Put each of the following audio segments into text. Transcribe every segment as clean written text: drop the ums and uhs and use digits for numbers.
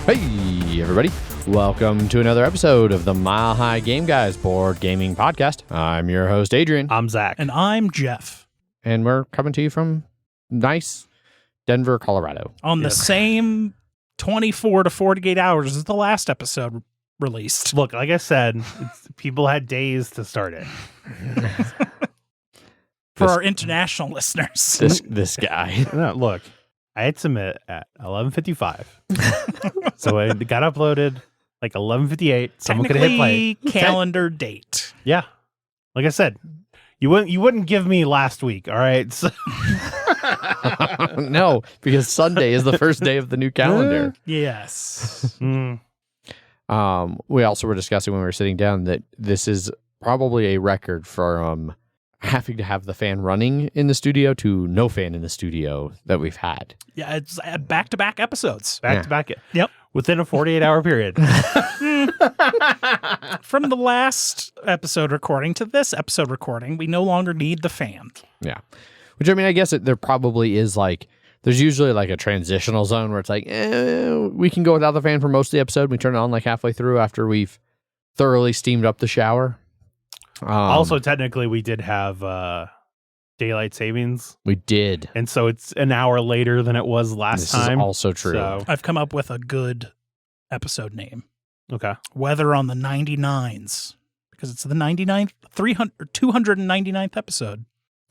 Hey, everybody. Welcome to another episode of the Mile High Game Guys board gaming podcast. I'm your host, Adrian. I'm Zach. And I'm Jeff. And we're coming to you from nice Denver, Colorado. On the same 24 to 48 hours as the last episode released. Look, like I said, people had days to start it. For our international listeners. This guy. No, look, I had submit at 11:55. So it got uploaded like 11:58. Someone could hit play. Calendar date. Yeah. Like I said, you wouldn't give me last week, all right? So No, because Sunday is the first day of the new calendar. Yes. We also were discussing when we were sitting down that this is probably a record for having to have the fan running in the studio to no fan in the studio that we've had. Yeah, it's back-to-back episodes. back to back. Yep. Within a 48-hour period. From the last episode recording to this episode recording, we no longer need the fan. Yeah. Which, I mean, I guess there probably is there's usually like a transitional zone where it's like, we can go without the fan for most of the episode. We turn it on like halfway through after we've thoroughly steamed up the shower. Also, technically, we did have daylight savings. We did. And so it's an hour later than it was last time. This is also true. So, I've come up with a good episode name. okay. Weather on the 99s. Because it's the 99th, 299th episode.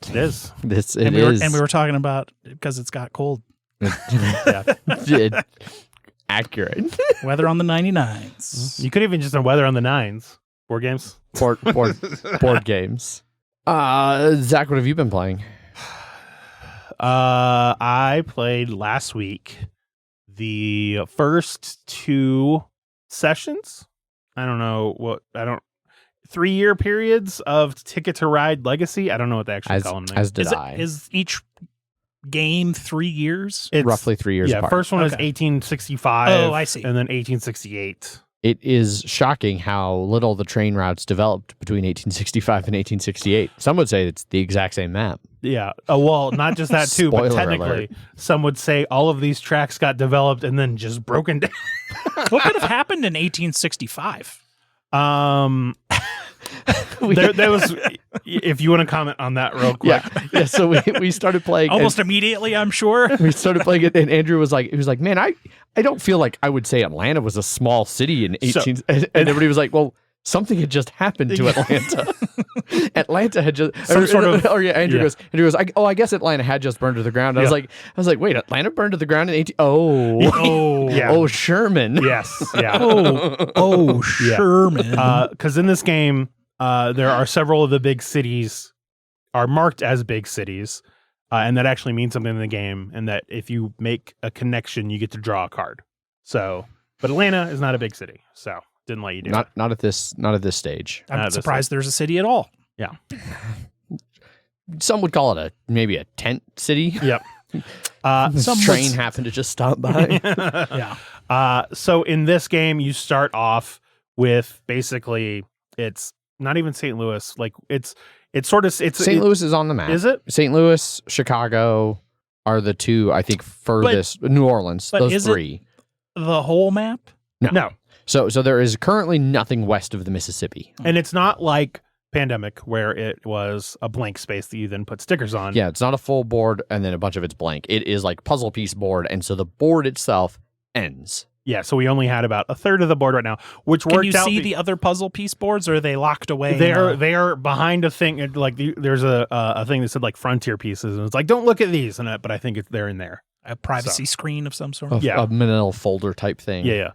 It is. It is. And we were talking about because it's got cold. Accurate. Weather on the 99s. You could even just weather on the nines. Board games. Board games. Zach, what have you been playing? I played last week the first two sessions. I don't know 3-year periods of Ticket to Ride Legacy. I don't know what they actually call them. As did I. Is each game 3 years? It's roughly 3 years apart. First one was Okay. 1865. Oh, I see. And then 1868. It is shocking how little the train routes developed between 1865 and 1868. Some would say it's the exact same map. Yeah. Oh, well, not just that too, but Spoiler technically, alert. some would say all of these tracks got developed and then just broken down. What could have happened in 1865? There was, if you want to comment on that real quick. Yeah. So we started playing Almost immediately, I'm sure. we started playing it, and Andrew was like, man, I don't feel like I would say Atlanta was a small city in 18. And everybody was like, well, something had just happened to Atlanta. Atlanta had just Andrew goes, I guess Atlanta had just burned to the ground. I was like, wait, Atlanta burned to the ground in 18. Oh, yeah. Oh, Sherman. Yes. Yeah. Sherman. Because in this game, there are several of the big cities are marked as big cities, and that actually means something in the game. And that if you make a connection, you get to draw a card. So, but Atlanta is not a big city, so didn't let you do it. Not at this stage. I'm surprised there's a city at all. Yeah. Some would call it maybe a tent city. Yep. Some train happened to just stop by. Yeah. So in this game, you start off with basically it's not even St. Louis. Like it's St. Louis is on the map. Is it? St. Louis, Chicago are the two, I think, furthest. New Orleans, but those is three. The whole map? No. So there is currently nothing west of the Mississippi. And it's not like Pandemic where it was a blank space that you then put stickers on. Yeah, it's not a full board and then a bunch of it's blank. It is like puzzle piece board, and so the board itself ends. Yeah, so we only had about a third of the board right now, which Can worked you out. see the other puzzle piece boards, or are they locked away? They are behind a thing. Like there's a thing that said like frontier pieces, and it's like don't look at these, but I think they're in there. A privacy screen of some sort? A manila folder type thing. Yeah.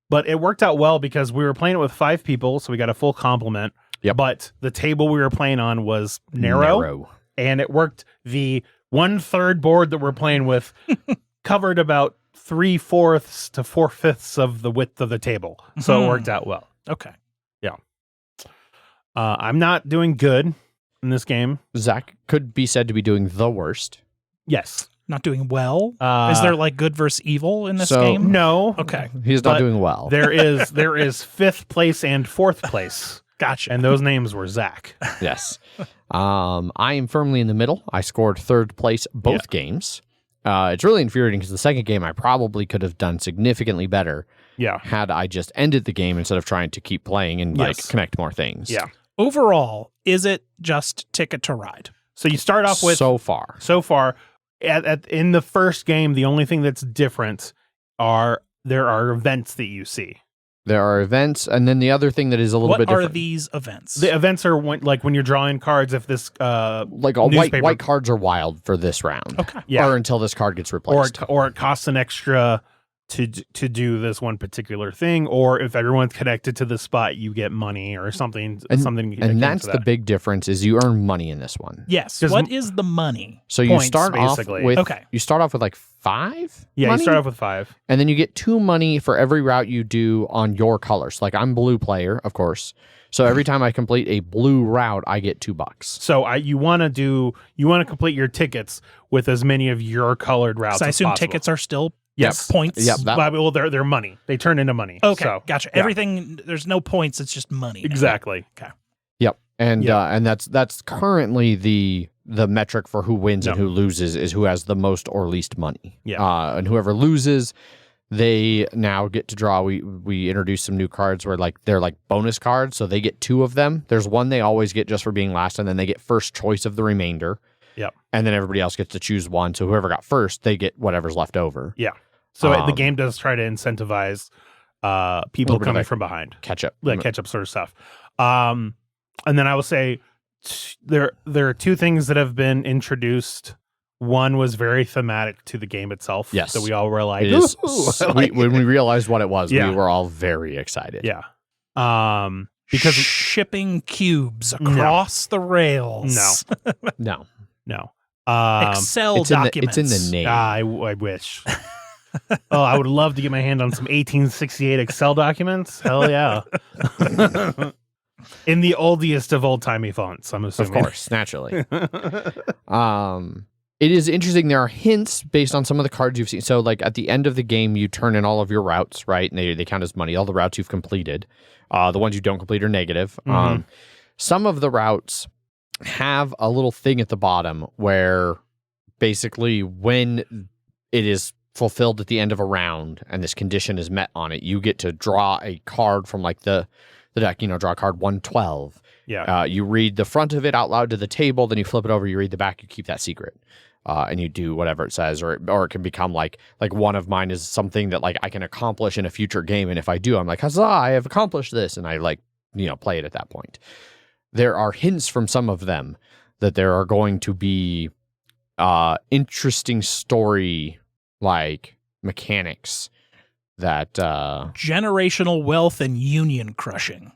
But it worked out well because we were playing it with 5 people, so we got a full complement. Yep. But the table we were playing on was narrow. And it worked. The 1/3 board that we're playing with covered about 3/4 to 4/5 of the width of the table. So it worked out well. Okay. Yeah. I'm not doing good in this game. Zach could be said to be doing the worst. Yes. Not doing well? Is there like good versus evil in this game? No. Okay. He's not But doing well. There is 5th place and 4th place. Gotcha. And those names were Zach. Yes. I am firmly in the middle. I scored 3rd place both games. It's really infuriating because the second game I probably could have done significantly better Yeah. had I just ended the game instead of trying to keep playing and like Yes. connect more things. Yeah. Overall, is it just Ticket to Ride? So you start off with so far. in the first game, the only thing that's different there are events that you see. There are events, and then the other thing that is a little What bit are different. these events? The events are when you're drawing cards. If this Like all newspaper- white cards are wild for this round. Okay. Yeah. Or until this card gets or replaced. it costs an extra to do this one particular thing, or if everyone's connected to the spot, you get money or something. Something akin And to that's the that. big difference is you earn money in this one. Yes. 'Cause What is the money? So you Points, start basically. off with Okay. you start off with like 5 Yeah, money? you start off with 5. And then you get 2 money for every route you do on your colors. Like I'm blue player, of course. So every time I complete a blue route, I get $2. So you want to complete your tickets with as many of your colored routes. So I as assume possible. tickets are still Yes. points. Yep. that- Well, they're money. They turn into money. Okay, So, gotcha. yeah. Everything, there's no points. It's just money. now. Exactly. Yep. And Yeah. and that's currently the metric for who wins and Yep. who loses is who has the most or least money. Yeah. And whoever loses, they now get to draw. We introduced some new cards where like they're like bonus cards, so they get 2 of them. There's one they always get just for being last, and then they get first choice of the remainder. Yep. And then everybody else gets to choose one. So whoever got first, they get whatever's left over. So the Um, game does try to incentivize people little bit of coming like- from behind, Catch up. like catch up sort of stuff. And then I will say there are 2 things that have been introduced. One was very thematic to the game itself. Yes. So we all were like, It is, "Ooh, I like when we realized what it was, Yeah. we were all very excited. yeah. Because shipping cubes across the rails. No, no. Excel it's in documents. the name. I wish. Oh, I would love to get my hand on some 1868 Excel documents. Hell yeah. In the oldest of old timey fonts, I'm Of assuming. course, naturally. It is interesting. There are hints based on some of the cards you've seen. So, like at the end of the game, you turn in all of your routes, right? And they count as money. All the routes you've completed. The ones you don't complete are negative. Mhm. Some of the routes have a little thing at the bottom where basically when it is fulfilled at the end of a round and this condition is met on it, you get to draw a card from like the deck, draw card 112. Yeah. You read the front of it out loud to the table, then you flip it over, you read the back, you keep that secret. And you do whatever it says, or it can become like one of mine is something that like I can accomplish in a future game, and if I do, I'm like, huzzah, I have accomplished this, and I play it at that point. There are hints from some of them that there are going to be interesting story like mechanics that Generational wealth and union crushing.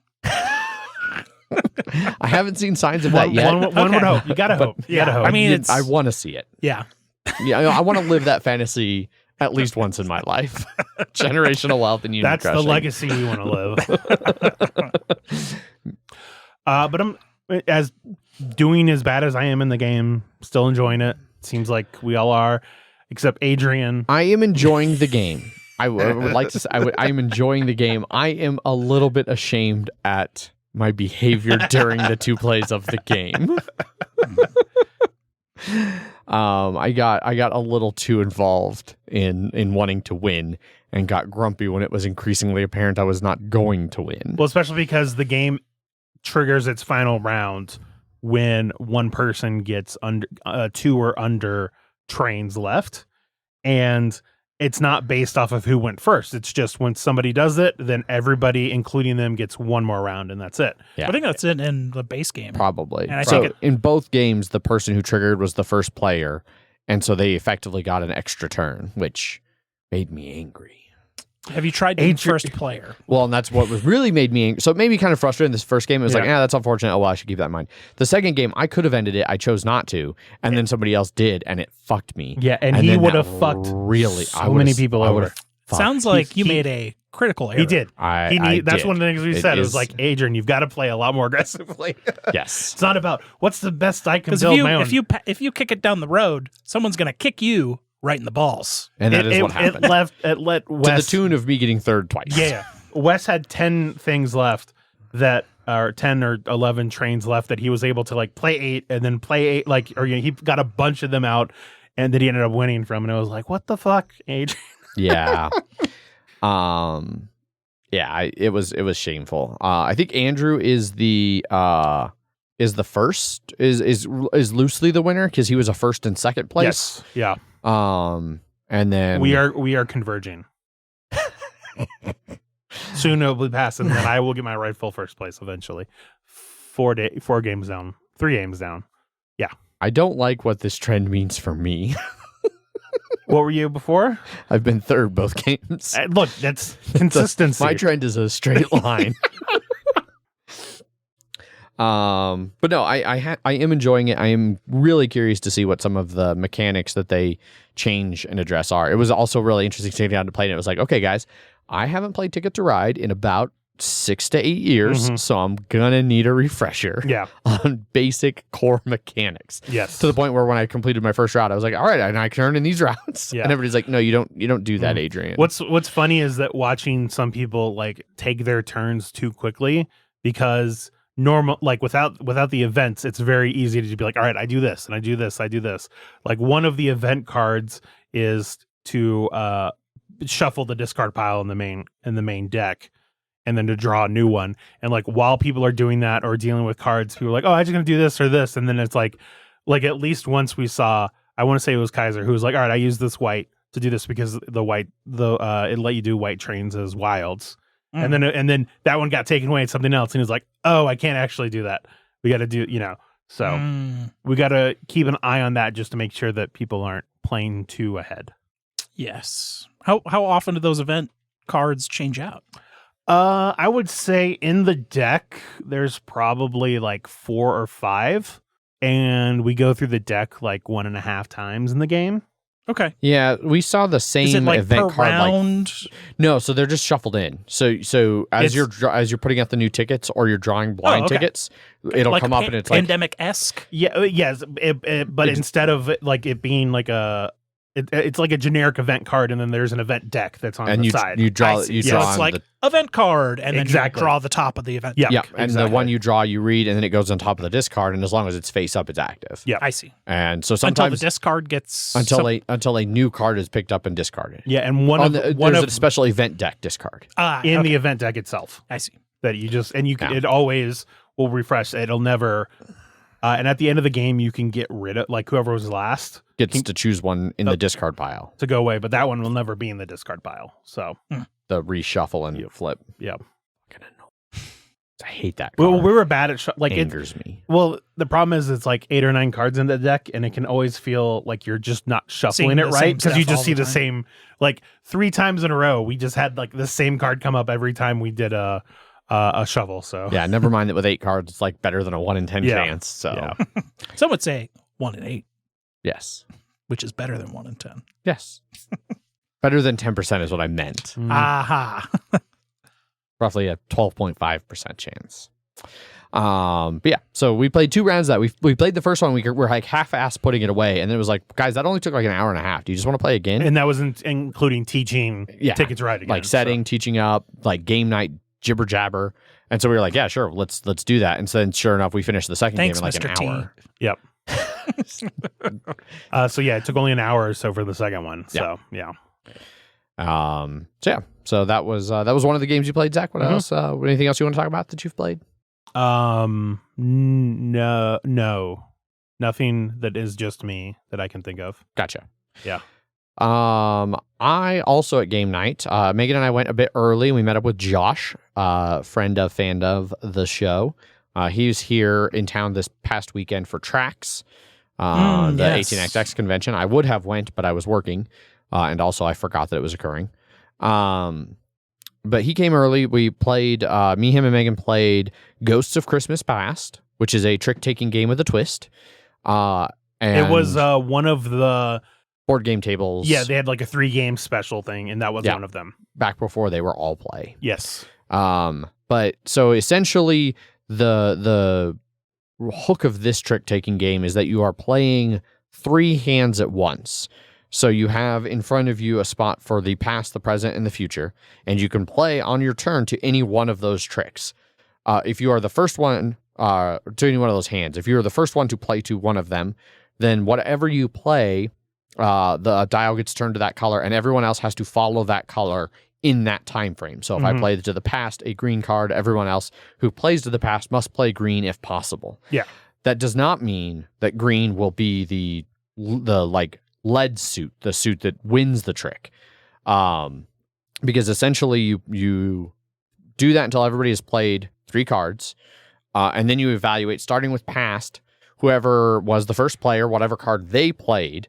I haven't seen signs of that yet. One would hope. You gotta hope. You gotta hope. I mean, it's I want to see it. yeah. Yeah, I want to live that fantasy at least once in my life. Generational wealth and union that's the crushing. legacy we want to live. But I'm as doing as bad as I am in the game, still enjoying it. Seems like we all are, except Adrian. I am enjoying the game. I would like to say I am enjoying the game. I am a little bit ashamed at my behavior during the 2 plays of the game. I got a little too involved in wanting to win and got grumpy when it was increasingly apparent I was not going to win. Well, especially because the game triggers its final round when one person gets under 2 or under trains left, and it's not based off of who went first. It's just when somebody does it, then everybody, including them, gets 1 more round, and that's it. Yeah. I think that's it in the base game. Probably. And I So think in both games, the person who triggered was the first player, and so they effectively got an extra turn, which made me angry. Have you tried being Adrian- first player? Well, and that's what was really made me angry. So it made me kind of frustrated in this first game. It was like, Yeah. that's unfortunate. Oh, well, I should keep that in mind. The second game, I could have ended it. I chose not to. And then somebody else did, and it fucked me. Yeah, and he then would that have fucked really so many people over. Sounds like you made a critical error. He did. I That's did. one of the things we It said. It was is- like, Adrian, you've got to play a lot more aggressively. Yes. It's not about what's the best I can Because build my own. if you kick it down the road, someone's gonna kick you right in the balls. And that is what happened. It let To Wes. the tune of me getting third twice. Yeah. Wes had 10 things left that are 10 or 11 trains left that he was able to like play 8 and then play 8 he got a bunch of them out and that he ended up winning from. And I was like, what the fuck, Adrian? Yeah. It was shameful. I think Andrew is the first is loosely the winner because he was a first and second place. Yes. Yeah. And then we are converging. Soon it'll be past, and then I will get my rightful first place eventually. 4 games down, 3 games down. Yeah. I don't like what this trend means for me. What were you before? I've been third both games. Look, that's consistency. My trend is a straight line. But no, I am enjoying it. I am really curious to see what some of the mechanics that they change and address are. It was also really interesting sitting down to play, and it was like, okay, guys, I haven't played Ticket to Ride in about 6 to 8 years, so I'm gonna need a refresher on basic core mechanics. Yes. To the point where when I completed my first route, I was like, all right, and I can earn in these routes. Yeah. And everybody's like, no, you don't do that, Adrian. What's funny is that watching some people like take their turns too quickly, because normal, like without the events, it's very easy to just be like, all right, I do this and I do this, I do this. Like one of the event cards is to shuffle the discard pile in the main deck, and then to draw a new one. And like while people are doing that or dealing with cards, people are like, oh, I'm just gonna do this or this, and then it's like at least once we saw, I want to say it was Kaiser who was like, all right, I use this white to do this because it let you do white trains as wilds. And then that one got taken away and something else, and he's like, oh, I can't actually do that. We got to do, so we got to keep an eye on that just to make sure that people aren't playing too ahead. Yes. How often do those event cards change out? I would say in the deck, there's probably like 4 or 5, and we go through the deck like 1.5 times in the game. Okay. Yeah, we saw the same Is it like event per card. round? No, so they're just shuffled in. So as you're putting out the new tickets or you're drawing blind tickets, it'll like come up and it's like pandemic-esque. Yeah, yes, but instead of it being like it's like a generic event card, and then there's an event deck that's on the side. You draw. So on it's like event card, and then you draw the top of the event. Yeah, deck. and the one you draw, you read, and then it goes on top of the discard. And as long as it's face up, it's active. Yeah, I see. And so Until sometimes the discard gets until a new card is picked up and discarded. Yeah, and there's a special event deck discard in the event deck itself. I see. That you just it always will refresh. It'll never. And at the end of the game, you can get rid of, like, whoever was last gets to choose one in the discard pile to go away, but that one will never be in the discard pile. So the reshuffle and flip. Yeah, I hate that. Well, we were bad at it angers me. Well, the problem is it's like 8 or 9 cards in the deck, and it can always feel like you're just not shuffling it right because you just see the same, like 3 times in a row. We just had like the same card come up every time we did a shovel. So yeah, never mind that with 8 cards, it's like better than a 1 in 10 chance. So some would say 1 in 8. Yes, which is better than 1 in 10. Yes, better than 10% is what I meant. Aha. Roughly a 12.5% chance. But yeah, so we played 2 rounds of that. We played the first one. We were like half-ass putting it away, and then it was like, guys, that only took like an hour and a half. Do you just want to play again? And that was including teaching Ticket to Ride again, like setting, teaching up, like game night jibber jabber. And so we were like, yeah, sure, let's do that. And so then, sure enough, we finished the second game in like Mr. an hour. Yep. So yeah, it took only an hour or so for the second one. So yeah. So that was one of the games you played, Zach. What else? Anything else you want to talk about that you've played? No, nothing that is just me that I can think of. Gotcha. Yeah. I also at game night, Megan and I went a bit early. We met up with Josh, fan of the show. He was here in town this past weekend for Trax, the 18XX convention. I would have went, but I was working, and also I forgot that it was occurring. But he came early. We played, me, him, and Megan played Ghosts of Christmas Past, which is a trick-taking game with a twist. And it was one of the board game tables. Yeah, they had like a 3-game special thing, and that was one of them. Back before they were all play. Yes. But so essentially the hook of this trick-taking game is that you are playing 3 hands at once. So you have in front of you a spot for the past, the present, and the future, and you can play on your turn to any one of those tricks. If you are the first one to any one of those hands, if you are the first one to play to one of them, then whatever you play the dial gets turned to that color, and everyone else has to follow that color in that time frame. So if I play to the past a green card, everyone else who plays to the past must play green if possible. Yeah. That does not mean that green will be the like lead suit, the suit that wins the trick. Because essentially you do that until everybody has played 3 cards, and then you evaluate, starting with past. Whoever was the first player, whatever card they played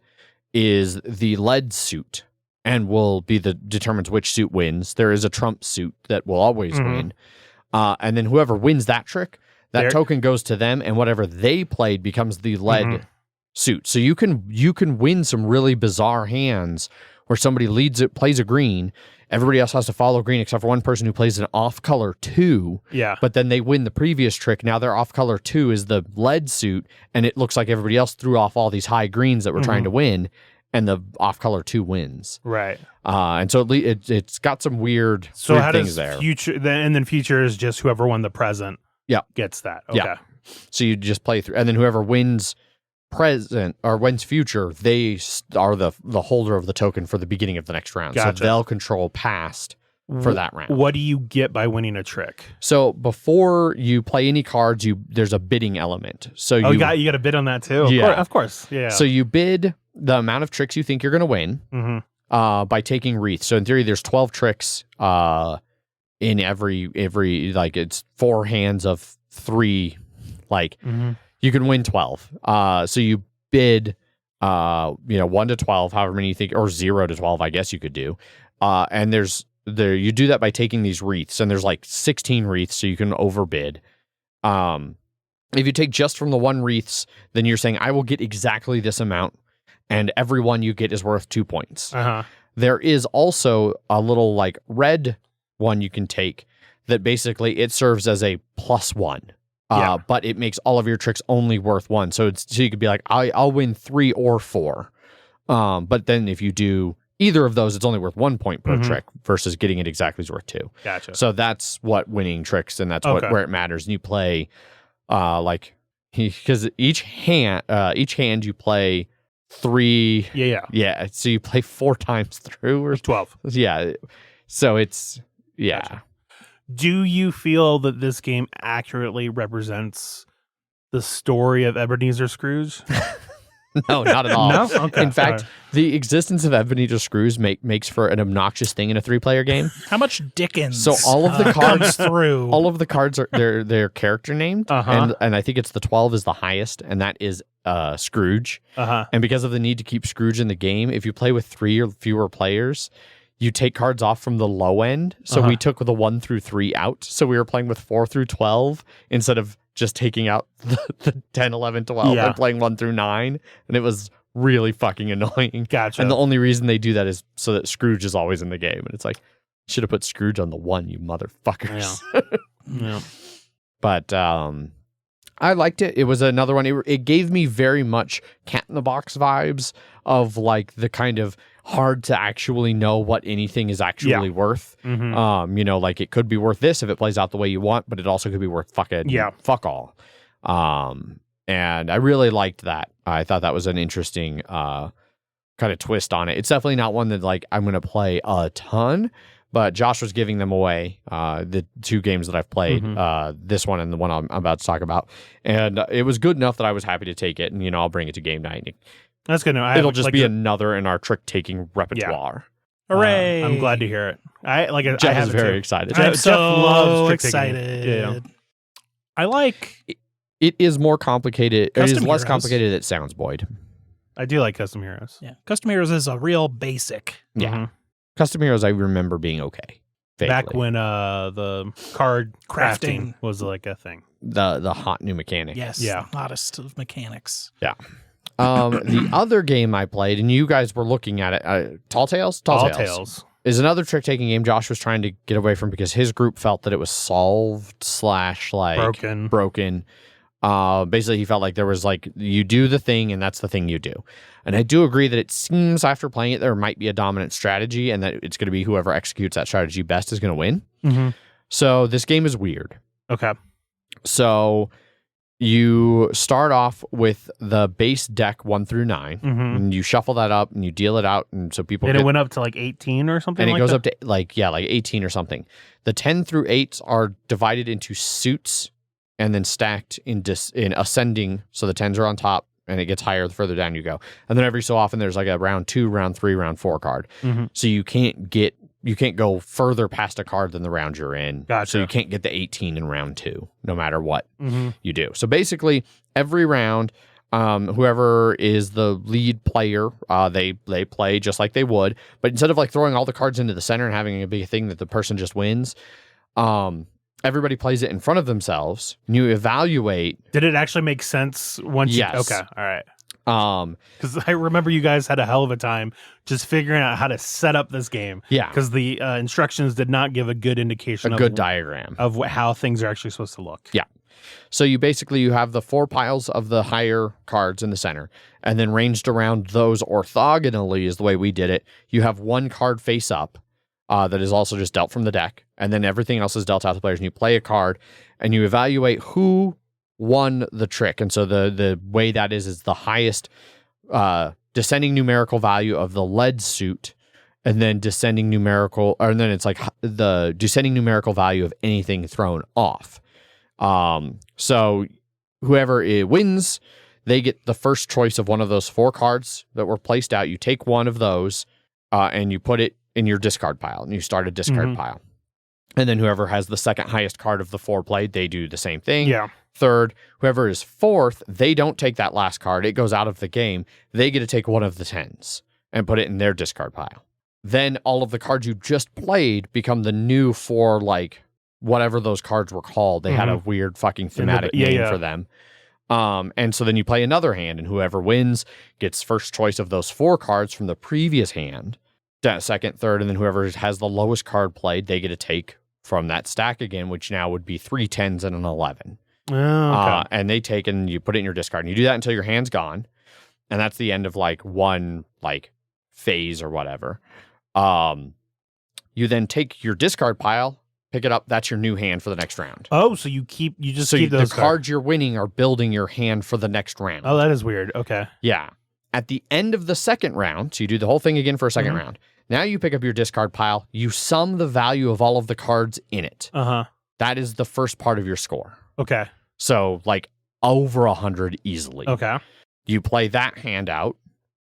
is the lead suit, and will be determines which suit wins. There is a trump suit that will always win. And then whoever wins that trick, that token goes to them, and whatever they played becomes the lead suit. So you can win some really bizarre hands where somebody plays a green, everybody else has to follow green except for one person who plays an off color 2. Yeah. But then they win the previous trick. Now their off color 2 is the lead suit, and it looks like everybody else threw off all these high greens that were trying to win, and the off color 2 wins. Right. And so it's got some weird, so weird how things does there. future and then future is just whoever won the present gets that. Okay. Yeah. So you just play through, and then whoever wins present or wins future, they are the holder of the token for the beginning of the next round. Gotcha. So they'll control past for that round. What do you get by winning a trick? So before you play any cards, there's a bidding element. So you got a bid on that too. Yeah. Of course. Yeah. So you bid the amount of tricks you think you're going to win by taking wreath. So in theory, there's 12 tricks in every like it's 4 hands of 3. Like you can win 12. So you bid 1 to 12, however many you think, or 0 to 12, I guess you could do. And you do that by taking these wreaths, and there's like 16 wreaths, so you can overbid. If you take just from the 1 wreaths, then you're saying, I will get exactly this amount, and every one you get is worth 2 points. There is also a little like red one you can take that basically it serves as a +1. But it makes all of your tricks only worth 1. So you could be like, I'll win 3 or 4. But then if you do either of those, it's only worth 1 point per trick versus getting it exactly is worth 2. Gotcha. So that's what winning tricks, and that's where it matters. And you play because each hand you play 3. Yeah. So you play 4 times through, or 12. Yeah. So it's Gotcha. Do you feel that this game accurately represents the story of Ebenezer Scrooge? No, not at all. No? Okay. In fact, the existence of Ebenezer Scrooge makes for an obnoxious thing in a 3-player game. How much Dickens? So all of the cards through. All of the cards are they're character named, and I think it's the 12 is the highest, and that is Scrooge. And because of the need to keep Scrooge in the game, if you play with 3 or fewer players, you take cards off from the low end. So we took the 1 through 3 out. So we were playing with 4 through 12 instead of just taking out the 10, 11, 12 and playing 1 through 9. And it was really fucking annoying. Gotcha. And the only reason they do that is so that Scrooge is always in the game. And it's like, should have put Scrooge on the 1, you motherfuckers. Yeah. But I liked it. It was another one. It gave me very much Cat in the Box vibes of like the kind of hard to actually know what anything is actually worth. Like it could be worth this if it plays out the way you want, but it also could be worth fuck all. And I really liked that. I thought that was an interesting kind of twist on it. It's definitely not one that like I'm going to play a ton, but Josh was giving them away, the 2 games that I've played, this one and the one I'm about to talk about. And it was good enough that I was happy to take it, and I'll bring it to game night. That's good. No, it'll just be another in our trick-taking repertoire. Hooray! I'm glad to hear it. Jeff is very excited. I'm Jeff loves trick-taking. excited. Yeah. I like. It is more complicated. It is Custom less Heroes. complicated than it sounds, Boyd. I do like Custom Heroes. Yeah, Custom Heroes is a real basic. Yeah. Custom Heroes I remember being okay. Vaguely. Back when the card crafting was like a thing. The hot new mechanic. Yes, Yeah. the hottest of mechanics. Yeah. The other game I played, and you guys were looking at it, Tall Tales? Tall Tales is another trick-taking game Josh was trying to get away from because his group felt that it was solved / like broken. Basically, he felt like there was like, you do the thing and that's the thing you do. And I do agree that it seems after playing it, there might be a dominant strategy and that it's going to be whoever executes that strategy best is going to win. So this game is weird. Okay. So You start off with the base deck 1 through 9, Mm-hmm. and you shuffle that up and you deal it out, and so people And get, it went up to like 18 or something. and it like goes that? up to like 18 or something. The 10 through 8s are divided into suits and then stacked in ascending. So the 10s are on top, and it gets higher the further down you go. And then every so often there's like a round 2, round 3, round 4 card. Mhm. So you can't go further past a card than the round you're in. Gotcha. So you can't get the 18 in round 2, no matter what Mhm. you do. So basically, every round, whoever is the lead player, they play just like they would, but instead of like throwing all the cards into the center and having a big thing that the person just wins, everybody plays it in front of themselves. And you evaluate. Did it actually make sense once? Yes. Okay. All right. Um, Because I remember you guys had a hell of a time just figuring out how to set up this game. yeah, Because the instructions did not give a good indication a good diagram. of how things are actually supposed to look. Yeah. So you have the 4 piles of the higher cards in the center, and then ranged around those orthogonally is the way we did it. You have 1 card face up that is also just dealt from the deck, and then everything else is dealt out to players, and you play a card, and you evaluate who won the trick. And so the way that is the highest descending numerical value of the lead suit, and then and then it's like the descending numerical value of anything thrown off. So whoever wins, they get the first choice of one of those 4 cards that were placed out. You take one of those, and you put it in your discard pile, and you start a discard pile. And then whoever has the second highest card of the 4 played, they do the same thing. Yeah. Third, whoever is fourth, they don't take that last card. It goes out of the game. They get to take one of the 10s and put it in their discard pile. Then all of the cards you just played become the new 4, like, whatever those cards were called. They had a weird fucking thematic name for them. And so then you play another hand, and whoever wins gets first choice of those 4 cards from the previous hand, second, third, and then whoever has the lowest card played, they get to take from that stack again, which now would be 3 10s and an 11. Oh, okay. And they take and you put it in your discard, and you do that until your hand's gone, and that's the end of like one like phase or whatever. You then take your discard pile, pick it up. That's your new hand for the next round. Oh, so you keep The those cards you're winning are building your hand for the next round. Oh, that is weird. Okay. Yeah. At the end of the second round, so you do the whole thing again for a 2nd round. Now you pick up your discard pile. You sum the value of all of the cards in it. Uh-huh. That is the first part of your score. Okay. So like over 100 easily. Okay. You play that hand out.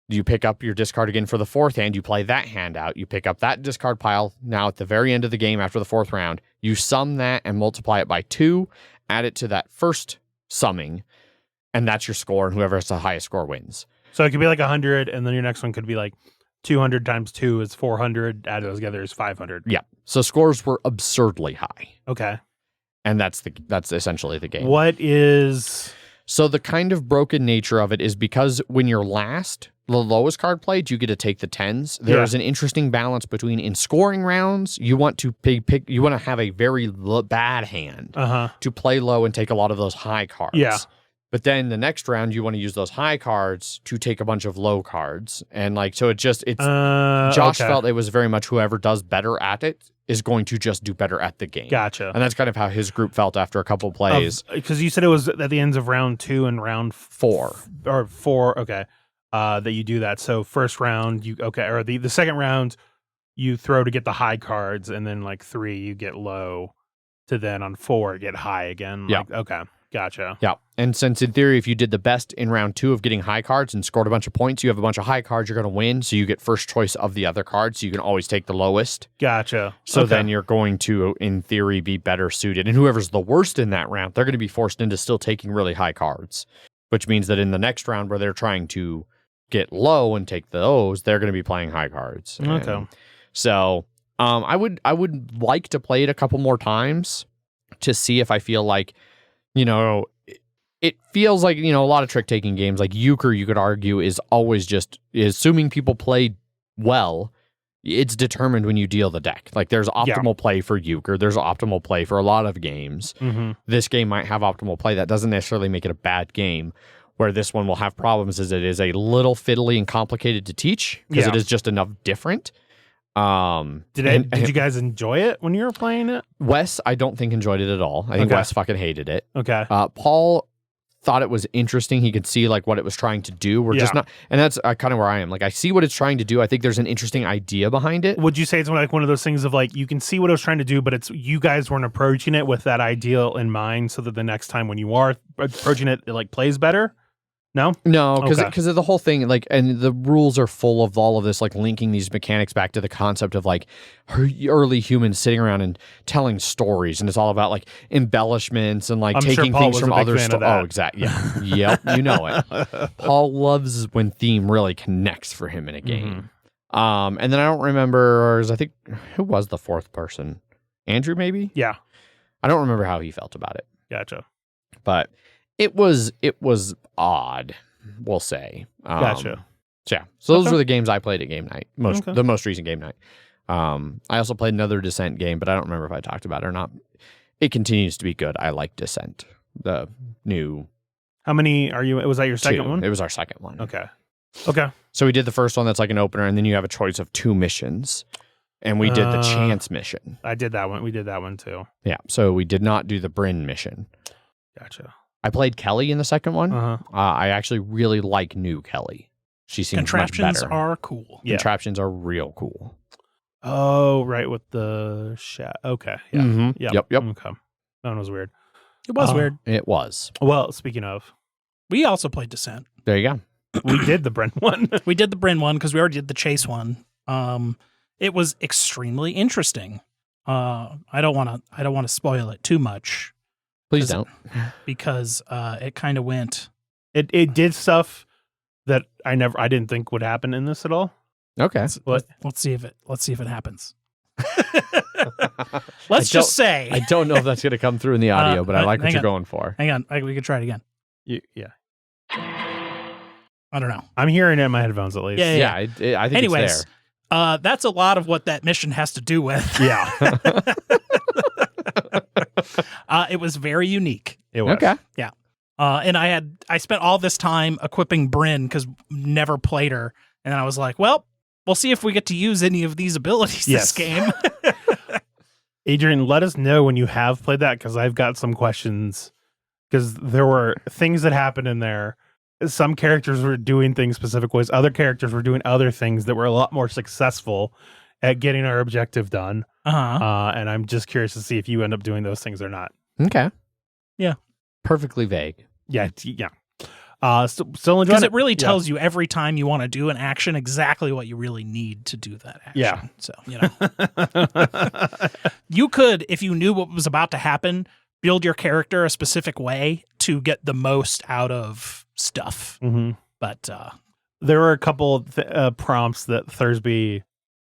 You pick up your discard again for the 4th hand. You play that hand out. You pick up that discard pile. Now at the very end of the game after the 4th round, you sum that and multiply it by 2, add it to that first summing, and that's your score, and whoever has the highest score wins. So it could be like 100, and then your next one could be like 200 times 2 is 400. Add those together is 500. Yeah. So scores were absurdly high. Okay. And that's essentially the game. What is... So the kind of broken nature of it is because when you're last, the lowest card played, you get to take the 10s. There is an interesting balance between in scoring rounds, you want to you want to have a very bad hand to play low and take a lot of those high cards. Yeah. But then the next round, you want to use those high cards to take a bunch of low cards. And like, so Josh felt it was very much whoever does better at it is going to just do better at the game. Gotcha. And that's kind of how his group felt after a couple plays. Because you said it was at the ends of round 2 and round 4. Or 4, okay. That you do that. So first round, or the second round, you throw to get the high cards, and then like 3, you get low, to then on 4, get high again. Yeah. Like, okay. Gotcha. Yeah. And since in theory, if you did the best in round 2 of getting high cards and scored a bunch of points, you have a bunch of high cards, you're going to win. So you get first choice of the other cards. So you can always take the lowest. Gotcha. So then you're going to, in theory, be better suited. And whoever's the worst in that round, they're going to be forced into still taking really high cards, which means that in the next round where they're trying to get low and take those, they're going to be playing high cards. Okay. And so I would like to play it a couple more times to see if I feel like, it feels like, a lot of trick-taking games like Euchre, you could argue, is always just, assuming people play well, it's determined when you deal the deck. Like, there's optimal play for Euchre. There's optimal play for a lot of games. Mm-hmm. This game might have optimal play. That doesn't necessarily make it a bad game. Where this one will have problems is it is a little fiddly and complicated to teach because it is just enough different. Did you guys enjoy it when you were playing it? Wes, I don't think enjoyed it at all. I think Wes fucking hated it. Okay. Paul thought it was interesting. He could see like what it was trying to do. We're just not, and that's kind of where I am. Like I see what it's trying to do. I think there's an interesting idea behind it. Would you say it's like one of those things of like you can see what it was trying to do, but it's you guys weren't approaching it with that ideal in mind, so that the next time when you are approaching it, it like plays better? No, because of the whole thing, like, and the rules are full of all of this, like linking these mechanics back to the concept of like early humans sitting around and telling stories, and it's all about like embellishments and like I'm taking sure Paul things was from a big other fan of stories. that. Oh, exactly. Yeah, yep, you know it. Paul loves when theme really connects for him in a game. And then I don't remember. I think who was the fourth person? Andrew, maybe. Yeah, I don't remember how he felt about it, gotcha. but it was odd, we'll say. Gotcha. So yeah, so those Okay. were the games I played at game night. Okay. The most recent game night. I also played another Descent game, but I don't remember if I talked about it or not. It continues to be good. I like Descent, the new. How many are you? Was that your second 2. one? It was our second one. Okay. So we did the first one that's like an opener, and then you have a choice of 2 missions, and we did the chance mission. I did that one. We did that one too. Yeah, so we did not do the Bryn mission. Gotcha. I played Kelly in the second one. Uh-huh. I actually really like new Kelly. She seems much Contraptions better. are cool. Yeah. Contraptions are real cool. Oh, right, with the Okay. Yeah. Mhm. Yep. Okay. That one was weird. It was weird. It was. Well, speaking of, We also played Descent. There you go. we did the Brent one. We did the Bryn one because we already did the Chase one. It was extremely interesting. I don't want to spoil it too much Please 'Cause- don't. because it kind of went. It did stuff that I didn't think would happen in this at all. Okay. What? Let's see if it happens. I Let's don't- just say. I don't know if that's going to come through in the audio, but I like what hang you're on. going for. Hang on, we could try it again. Yeah. I don't know. I'm hearing it in my headphones at least. Yeah. Yeah, I think Anyways, it's there. that's a lot of what that mission has to do with. Yeah. It was very unique. It was. Okay. And I spent all this time equipping Bryn because never played her, and then I was like, well, we'll see if we get to use any of these abilities Yes. this game. Adrian, let us know when you have played that because I've got some questions. Because there were things that happened in there. Some characters were doing things specific ways. Other characters were doing other things that were a lot more successful at getting our objective done. Uh-huh. And I'm just curious to see if you end up doing those things or not. Okay. Yeah. Perfectly vague. Yeah. Still enjoying Because it. it really tells you every time you want to do an action exactly what you really need to do that action. Yeah. So, you could, if you knew what was about to happen, build your character a specific way to get the most out of stuff. hmm But There were a couple of prompts that Thursby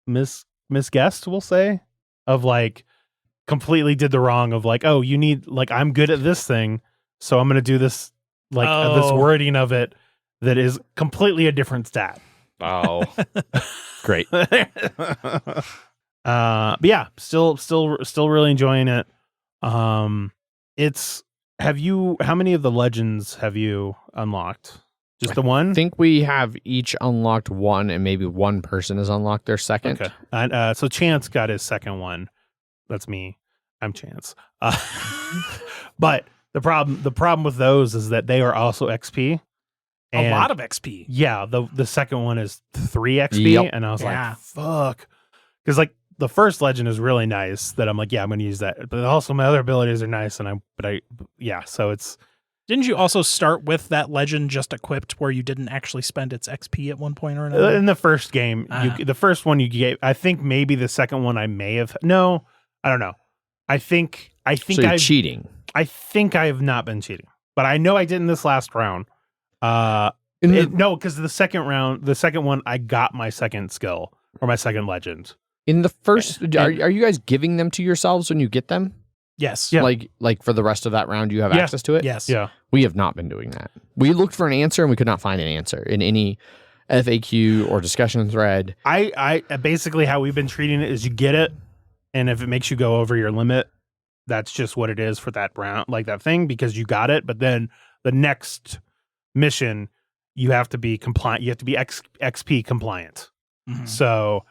misguessed, we'll say, of like completely did the wrong of like, oh, you need like I'm good at this thing, so I'm going to do this like this Oh. wording of it that is completely a different stat. Oh. Great. But yeah, still really enjoying it. How many of the legends have you unlocked? Just the one? I think we have each unlocked one, and maybe one person has unlocked their second. Okay. And so Chance got his second one. That's me. I'm Chance. But the problem with those is that they are also XP. a lot of XP. Yeah, the second one is 3 XP, Yep. and I was Yeah. like, fuck. Because like the first legend is really nice that I'm like, yeah, I'm gonna use that. But also my other abilities are nice, so it's Didn't you also start with that legend just equipped where you didn't actually spend its XP at one point or another? in the first game, Ah. the first one you gave. I think maybe the second one I may have. No, I don't know. I think So you're I've cheating. I think I have not been cheating, but I know I did in this last round. In the, No, because the second one, I got my second skill or my second legend. in the first, are you guys giving them to yourselves when you get them? Yes. Yeah. Like for the rest of that round, you have Yeah. access to it? Yes. Yeah, We have not been doing that. We looked for an answer and we could not find an answer in any FAQ or discussion thread. I basically how we've been treating it is you get it, and if it makes you go over your limit, that's just what it is for that round, like that thing, because you got it. But then the next mission, you have to be compliant. You have to be XP compliant. Mhm. So,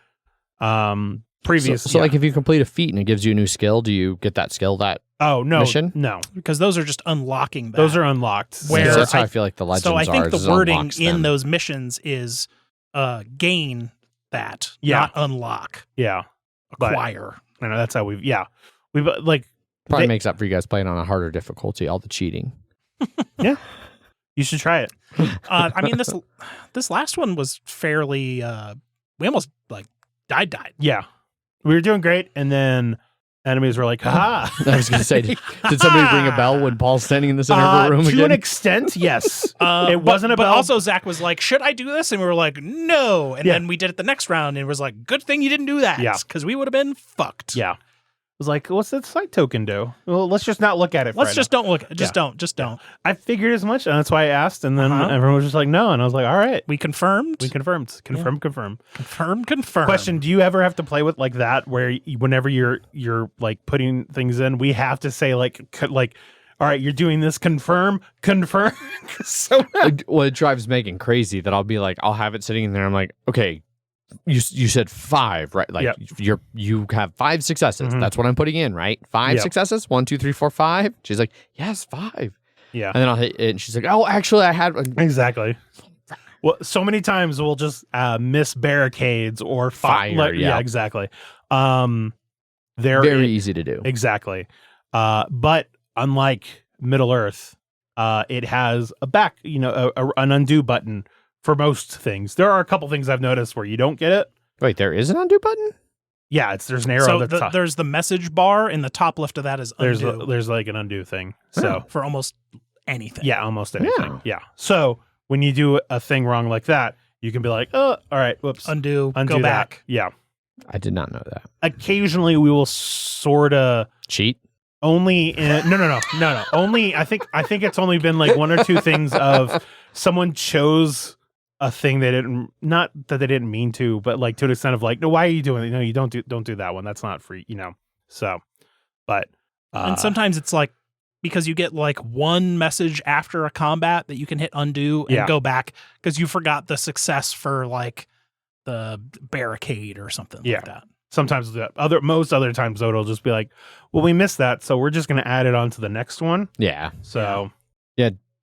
previous. So like if you complete a feat and it gives you a new skill, do you get that skill that oh no, mission? no, Because those are just unlocking that. those are unlocked. Where that's how I- I feel like the legends so I think are. the is wording unlocks in them. those missions is gain that, Yeah. not unlock, yeah, But- acquire. I know that's how we've like probably they- makes up for you guys playing on a harder difficulty, all the cheating. you should try it. I mean, this last one was fairly. We almost like died. Yeah, we were doing great, and then enemies were like, "Ha!" I was going to say, did somebody ring a bell when Paul's standing in the center of the room to again? an extent, yes. It wasn't a but bell. also Zach was like, "Should I do this?" And we were like, "No." And Yeah. then we did it the next round, and it was like, "Good thing you didn't do that, Yeah. because we would have been fucked." Yeah, I was like, "What's that site token do?" Well, let's just not look at it. For Let's right just don't look. Just Yeah. don't. Just don't. now. I figured as much, and that's why I asked, and then Uh-huh. everyone was just like, "No," and I was like, "All right." We confirmed. We confirmed. Confirm. Confirm. Question: do you ever have to play with like that, where whenever you're like putting things in, we have to say like, all right, you're doing this. Confirm. So Well, it drives Megan crazy that I'll be like, I'll have it sitting in there. I'm like, okay, you said 5, right? Like Yep. you have 5 successes. Mhm. That's what I'm putting in, right? 5 Yep. successes. 1, 2, 3, 4, 5. She's like, yes, 5. yeah, And then I'll hit it, and she's like, oh, actually, I had. exactly. Well, so many times we'll just miss barricades or Fire, yeah. exactly. There Very easy to do. exactly. But unlike Middle Earth, it has a back, an undo button for most things. There are a couple things I've noticed where you don't get it. Wait, there is an undo button? Yeah, there's an arrow So that's top. there's the message bar, and the top left of that is undo There's like an undo thing. So for almost anything. yeah, almost anything. Yeah. Yeah. So when you do a thing wrong like that, you can be like, oh, all right, whoops, Undo. undo Go that. back. Yeah. I did not know that. Occasionally we will sort of Cheat? only no. Only I think it's only been like 1 or 2 things of someone chose a thing they didn't, not that they didn't mean to, but like to an extent of like, no, why are you doing it? No, you don't do that one. That's not free, So, but And sometimes it's like because you get like one message after a combat that you can hit undo and Yeah. go back because you forgot the success for like the barricade or something Yeah. like that. sometimes most other times though, it'll just be like, well, we missed that, so we're just going to add it on to the next one. Yeah. So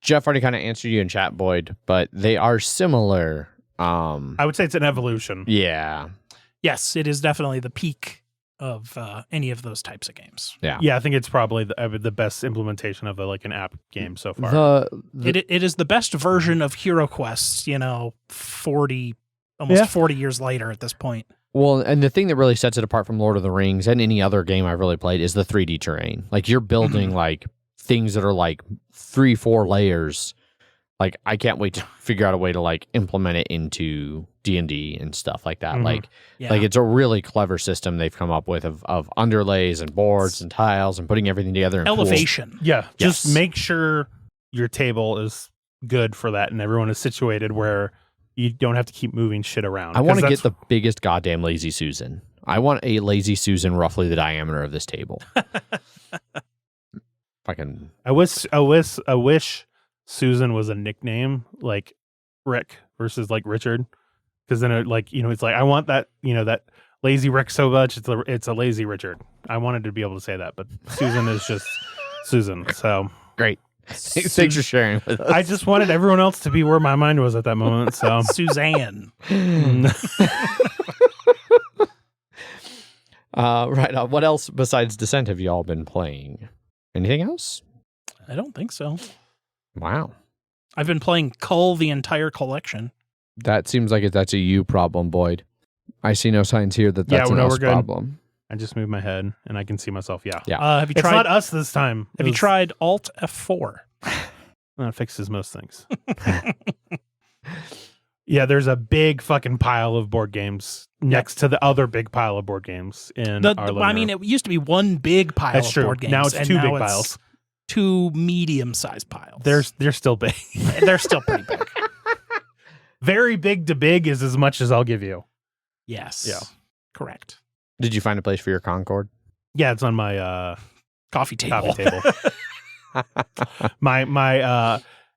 Jeff already kind of answered you in chat, Boyd, but they are similar. I would say it's an evolution. Yeah. Yes, it is definitely the peak of any of those types of games. Yeah, I think it's probably the best implementation of an app game so far. It is the best version of Hero Quest, 40 years later at this point. Well, and the thing that really sets it apart from Lord of the Rings and any other game I've really played is the 3D terrain. Like you're building like things that are like 3-4 layers. Like I can't wait to figure out a way to like implement it into D&D and stuff like that. Mhm. Like Yeah. it's a really clever system they've come up with of underlays and boards and tiles and putting everything together. In cool- Elevation. Yeah, just Yes. make sure your table is good for that and everyone is situated where you don't have to keep moving shit around. I want to 'Cause get the biggest goddamn Lazy Susan. I want a Lazy Susan roughly the diameter of this table. Fucking I wish Susan was a nickname like Rick versus like Richard, because then it's like I want that that Lazy Rick so much it's a Lazy Richard. I wanted to be able to say that, but Susan is just Susan. So great. Thanks for sharing with us. I just wanted everyone else to be where my mind was at that moment. So Suzanne. Right on. What else besides Descent have you all been playing? Anything else? I don't think so. Wow. I've been playing Cull the entire collection. That seems like that's a you problem, Boyd. I see no signs here that that's Yeah, an no, us we're good. problem. I just moved my head and I can see myself. Yeah. Yeah. Have you It's tried? not us this time. Have you tried Alt F4? That fixes most things. Yeah, there's a big fucking pile of board games next to the other big pile of board games in our living room. It used to be one big pile That's of true. board games. Now it's and 2 big it's piles. 2 medium-sized piles. They're still big. They're still pretty big. Very big to big is as much as I'll give you. Yes. Yeah. Correct. Did you find a place for your Concord? Yeah, it's on my Coffee table. coffee table. my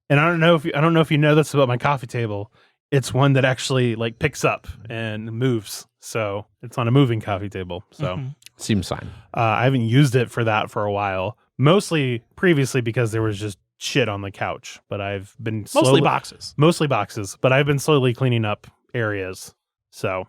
and I don't know if you know this about my coffee table. it's one that actually like picks up and moves. So it's on a moving coffee table. So Seems fine. I haven't used it for that for a while. Mostly previously because there was just shit on the couch. But I've been Mostly boxes. Mostly boxes. But I've been slowly cleaning up areas. So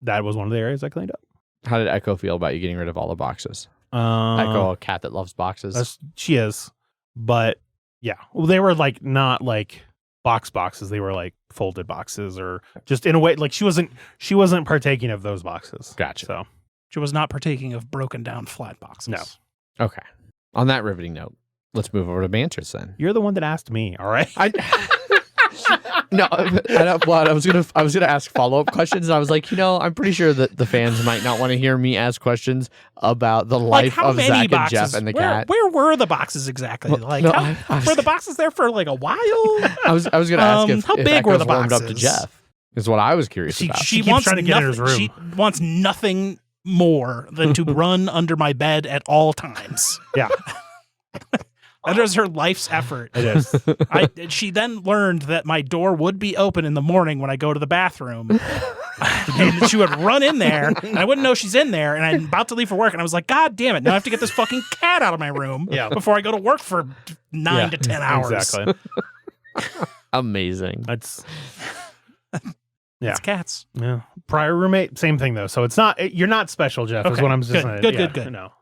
that was one of the areas I cleaned up. How did Echo feel about you getting rid of all the boxes? Uh, Echo, a cat that loves boxes. She is. But yeah, well, they were like not like boxes. They were like folded boxes or just in a way like she wasn't partaking of those boxes. Gotcha. So She was not partaking of broken down flat boxes. No. Okay. On that riveting note, let's move over to banters then. you're the one that asked me. All right. No, I was gonna ask follow-up questions, and I was like, I'm pretty sure that the fans might not want to hear me ask questions about the Like life how of many Zach boxes? and Jeff and the where, cat. Where were the boxes exactly? Well, Like, no, how, were the boxes there for like a while? I was gonna ask if how if big were Echo's the warmed up to boxes? Jeff. Is what I was curious about. She keeps trying to get in his room. She wants nothing more than to run under my bed at all times. Yeah, That is her life's effort. it is. She then learned that my door would be open in the morning when I go to the bathroom. And she would run in there, and I wouldn't know she's in there, and I'm about to leave for work, and I was like, God damn it, now I have to get this fucking cat out of my room before I go to work for 9 to 10 hours. Exactly. Amazing. That's yeah. It's cats. Yeah. Prior roommate, same thing though. So it's not you're not special, Jeff. Is Okay. what I'm just Good. saying. Good, good. No,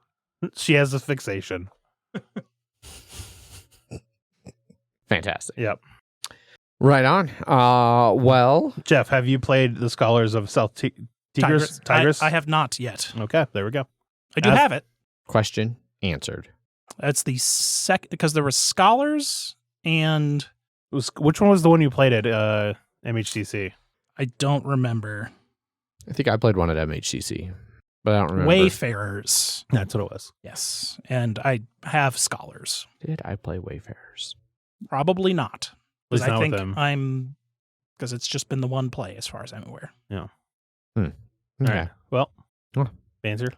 she has this fixation. Fantastic. Yep. Right on. Well, Jeff, have you played the Scholars of South Tigris? I have not yet. Okay, there we go. I do have it. question answered. It's the second, because there was Scholars, and Which one was the one you played at MHTC? I don't remember. I think I played one at MHCC, but I don't remember. Wayfarers. That's what it was. Yes. And I have Scholars. Did I play Wayfarers? Probably not. At Because least I not think with them. because it's just been the one play as far as I'm aware. All Okay. right. Well, Oh. Banter.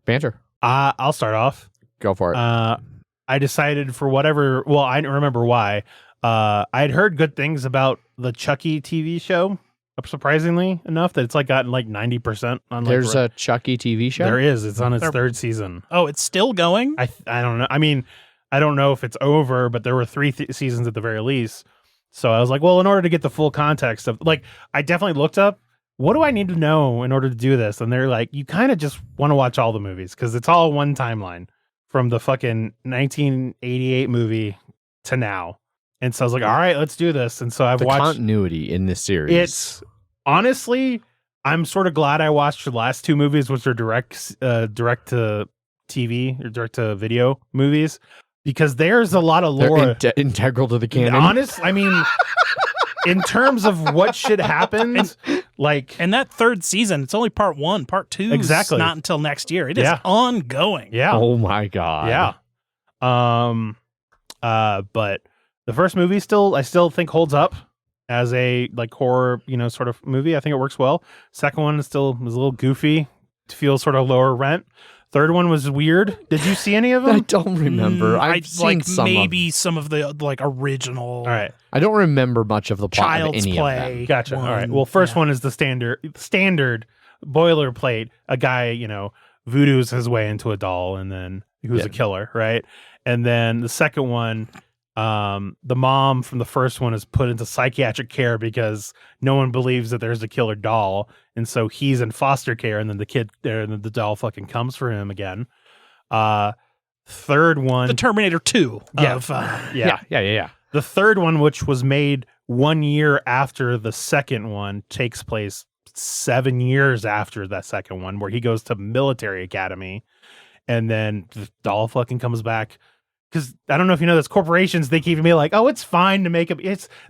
Banter. I'll start off. Go for it. I decided for whatever. Well, I don't remember why. I had heard good things about the Chucky TV show. Surprisingly enough, that it's like gotten like 90% on. Like, There's a Chucky TV show? There is. It's on its There- third season. Oh, it's still going? I don't know. I mean, I don't know if it's over, but there were 3 seasons at the very least. So I was like, well, in order to get the full context of like, I definitely looked up, what do I need to know in order to do this? And they're like, you kind of just want to watch all the movies because it's all one timeline from the fucking 1988 movie to now. And so I was like, all right, let's do this. And so I've the watched continuity in this series. It's honestly, I'm sort of glad I watched the last 2 movies, which are direct to TV or direct to video movies, because there's a lot of They're lore. integral to the canon. I mean, in terms of what should happen, like, And that third season, it's only part 1. Part 2 Exactly. not until next year. It is Yeah. ongoing. yeah, Oh my god. yeah. But the first movie I still think holds up as a like horror, sort of movie. I think it works well. Second one was a little goofy, feels sort of lower rent. Third one was weird. Did you see any of I them? don't remember. I've seen like some maybe some of the like original All right, I don't remember much of the plot of Child's any Play. of them. gotcha. All right. one. Well, first Yeah. one is the standard boilerplate. A guy, voodoos his way into a doll, and then who's Yeah. a killer, right? And then the second one, the mom from the first one is put into psychiatric care because no one believes that there's a killer doll, and so he's in foster care, and then the doll fucking comes for him again. Third one, The Terminator 2 Yeah. of Yeah. the third one, which was made 1 year after the second one, takes place 7 years after that second one, where he goes to military academy, and then the doll fucking comes back. Because I don't know if you know this, corporations, they keep me like, oh, it's fine to make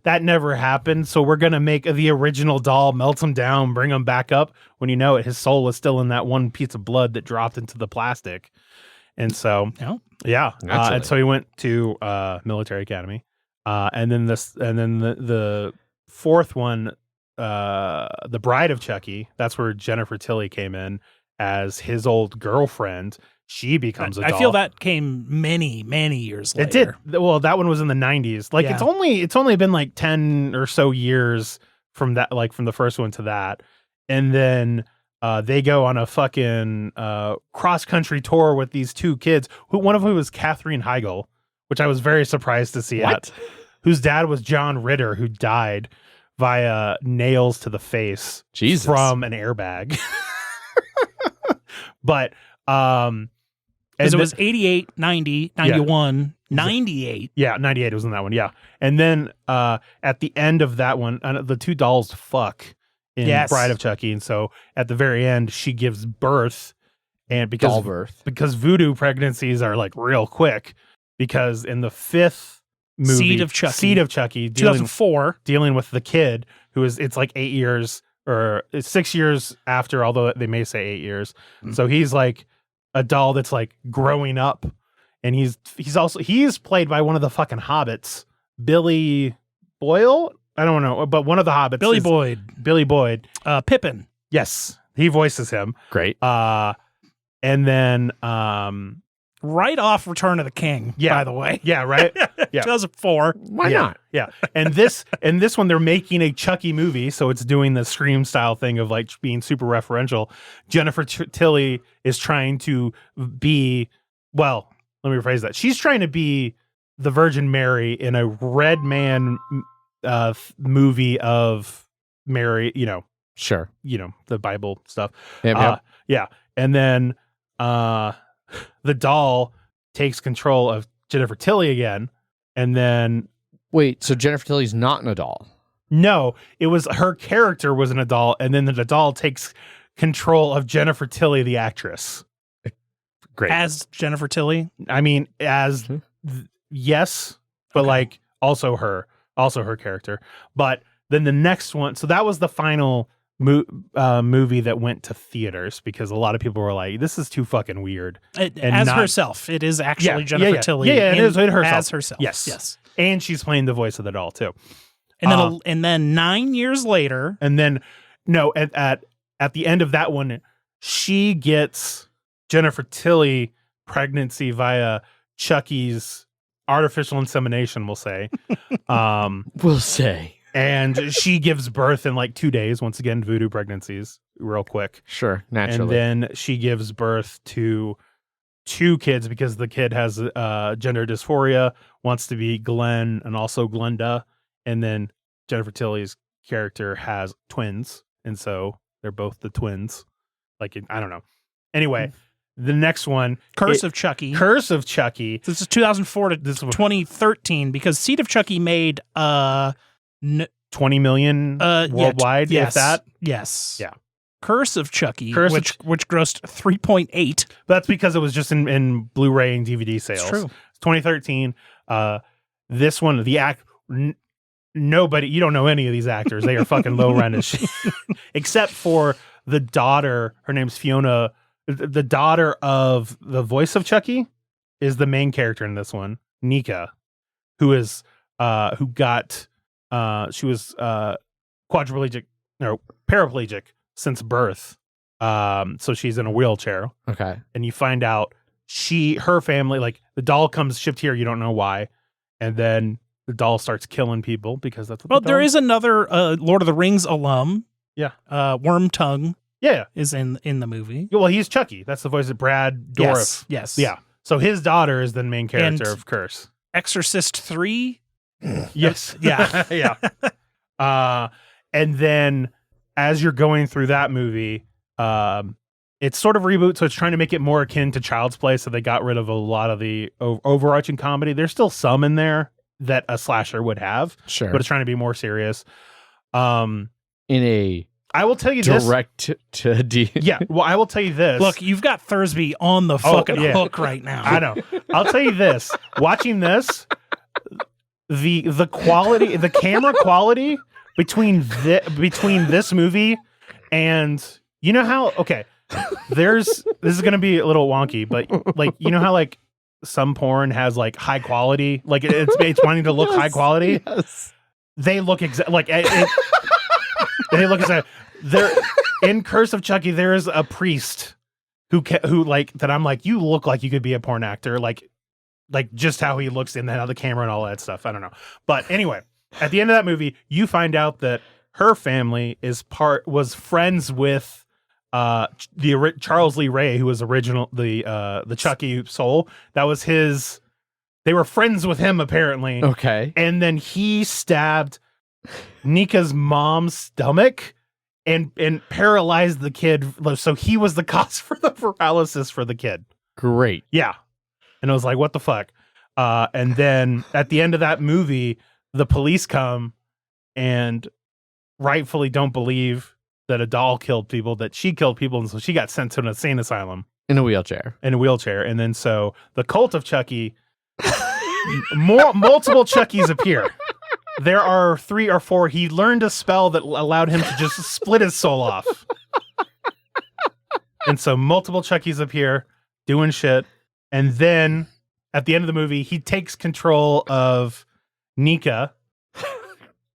that never happened. So we're gonna make the original doll, melt him down, bring him back up. When you know it, his soul was still in that one piece of blood that dropped into the plastic. And so, Oh. yeah, Naturally. and so he went to military academy, and then the fourth one, the Bride of Chucky. That's where Jennifer Tilly came in as his old girlfriend. She becomes a doll. I feel that came many, many years later. It did. Well, that one was in the 90s. Like Yeah. it's only been like 10 or so years from that, like from the first one to that, and then they go on a fucking cross country tour with these two kids. One of whom was Katherine Heigl, which I was very surprised to see. What? Whose dad was John Ritter, who died via nails to the face Jesus. from an airbag. But Because it was 88, 90, 91, 98. Yeah, 98 was in that one. Yeah. And then at the end of that one, the two dolls fuck in Yes. Bride of Chucky. And so at the very end, she gives birth. And Doll birth. because voodoo pregnancies are like real quick, because in the fifth movie, Seed of Chucky, dealing 2004. with the kid who is, it's like 8 years or it's 6 years after, although they may say 8 years. So he's like a doll that's like growing up, and he's played by one of the fucking hobbits, Billy Boyle. I don't know, but one of the hobbits, Billy is Boyd. Billy Boyd. Pippin. Yes, he voices him. Great. And then Right off Return of the King, Yeah. by the way. yeah, right. Yeah. 2004. Why yeah, not? Yeah. And this one, they're making a Chucky movie, so it's doing the Scream style thing of like being super referential. Jennifer Tilly is trying to be, well, let me rephrase that. She's trying to be the Virgin Mary in a Red Man movie of Mary, Sure. the Bible stuff. Yep. Yeah. And then the doll takes control of Jennifer Tilly again. And then Wait, so Jennifer Tilly's not an doll? no, it was her character was an adult, and then the doll takes control of Jennifer Tilly, the actress. Great. As Jennifer Tilly. I mean, as yes, but Okay. like also her character. But then the next one, so that was the final movie that went to theaters, because a lot of people were like, "This is too fucking weird." As not- herself. It is actually Yeah, Jennifer yeah. Tilly. Yeah, it is herself. As herself. Yes. Yes. And she's playing the voice of the doll too. And then 9 years later, And then no, at the end of that one, she gets Jennifer Tilly pregnancy via Chucky's artificial insemination, we'll say. We'll say. And she gives birth in like 2 days. Once again, voodoo pregnancies, real quick. Sure, And naturally. then she gives birth to 2 kids, because the kid has gender dysphoria, wants to be Glenn and also Glenda. And then Jennifer Tilly's character has twins. And so they're both the twins. Like, I don't know. Anyway, the next one, Curse of Chucky. Curse of Chucky. This is 2004 to This was 2013, because Seed of Chucky made 20 million worldwide, yes, if that. Yes. Yeah. Curse of Chucky, Curse of which grossed 3.8. That's because it was just in Blu-ray and DVD sales. It's true. 2013. This one, nobody, you don't know any of these actors. They are fucking low rent as shit. Except for the daughter. Her name's Fiona. The daughter of the voice of Chucky is the main character in this one, Nika, who was paraplegic since birth. So she's in a wheelchair. Okay. And you find out her family, like the doll comes shipped here, you don't know why, and then the doll starts killing people because that's what. Well, there is another Lord of the Rings alum. Yeah. Wormtongue Yeah. is in the movie. Well, he's Chucky. That's the voice of Brad Dourif. Yes. Yeah. So his daughter is the main character And- of Curse. Exorcist 3. Yes. Yeah. Yeah. And then as you're going through that movie, it's sort of reboot, so it's trying to make it more akin to Child's Play. So they got rid of a lot of the overarching comedy. There's still some in there that a slasher would have, Sure. but it's trying to be more serious. In a I will tell you this. direct to D. Yeah. Well, I will tell you this. Look, you've got Thursby on the fucking yeah. hook right now. I know. I'll tell you this. Watching this, the quality, the camera quality between this movie and you know how this is gonna be a little wonky, but like you know how like some porn has like high quality, like it's wanting to look high quality. Yes. They look like they look exact. There in Curse of Chucky, there is a priest who like that. I'm like, you look like you could be a porn actor, like just how he looks in the camera and all that stuff. I don't know, but anyway, at the end of that movie, you find out that her family was friends with Charles Lee Ray, who was the Chucky soul. That was his. They were friends with him apparently. Okay. And then he stabbed Nika's mom's stomach and paralyzed the kid. So he was the cause for the paralysis for the kid. Great. Yeah. And I was like, what the fuck? And then at the end of that movie, the police come and rightfully don't believe that a doll killed people, that she killed people. And so she got sent to an insane asylum. In a wheelchair. And then so the cult of Chucky, multiple Chuckies appear. There are 3 or 4. He learned a spell that allowed him to just split his soul off. And so multiple Chuckies appear doing shit. And then at the end of the movie, he takes control of Nika.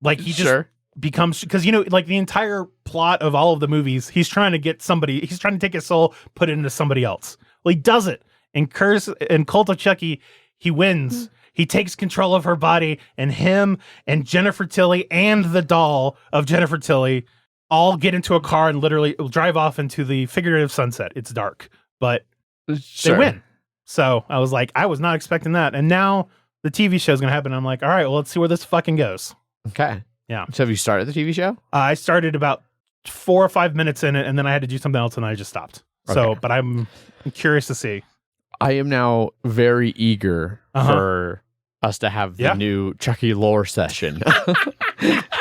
Like he just becomes, because like the entire plot of all of the movies, he's trying to take his soul, put it into somebody else. Well, he does it. And Cult of Chucky, he wins. He takes control of her body, and him and Jennifer Tilly and the doll of Jennifer Tilly all get into a car and literally drive off into the figurative sunset. It's dark, but they win. So I was like, I was not expecting that. And now the TV show is going to happen. I'm like, all right, well, let's see where this fucking goes. Okay. Yeah. So have you started the TV show? I started about 4 or 5 minutes in it, and then I had to do something else, and I just stopped. Okay. So, but I'm curious to see. I am now very eager for us to have the new Chucky lore section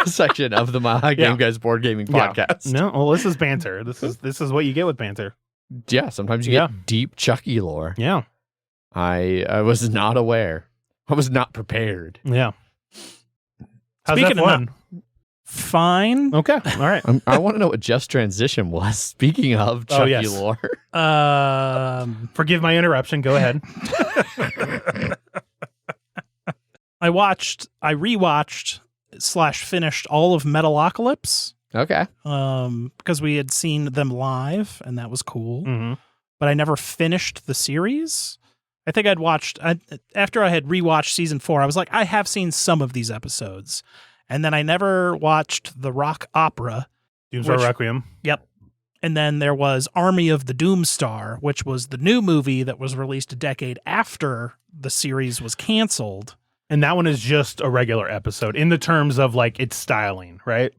section of the Mile High Game Guys board gaming podcast. No, well, this is banter. This is what you get with banter. Yeah, sometimes you get deep Chucky lore. Yeah. I was not aware. I was not prepared. Yeah. How's Speaking that fun? Fine. Okay. All right. I want to know what Just Transition was. Speaking of Chucky lore. Forgive my interruption. Go ahead. I rewatched / finished all of Metalocalypse. Okay. Because we had seen them live, and that was cool. Mm-hmm. But I never finished the series. I think after I had rewatched season 4, I was like, I have seen some of these episodes. And then I never watched the rock opera. Doomstar Requiem. Yep. And then there was Army of the Doomstar, which was the new movie that was released a decade after the series was canceled. And that one is just a regular episode in the terms of like its styling, right?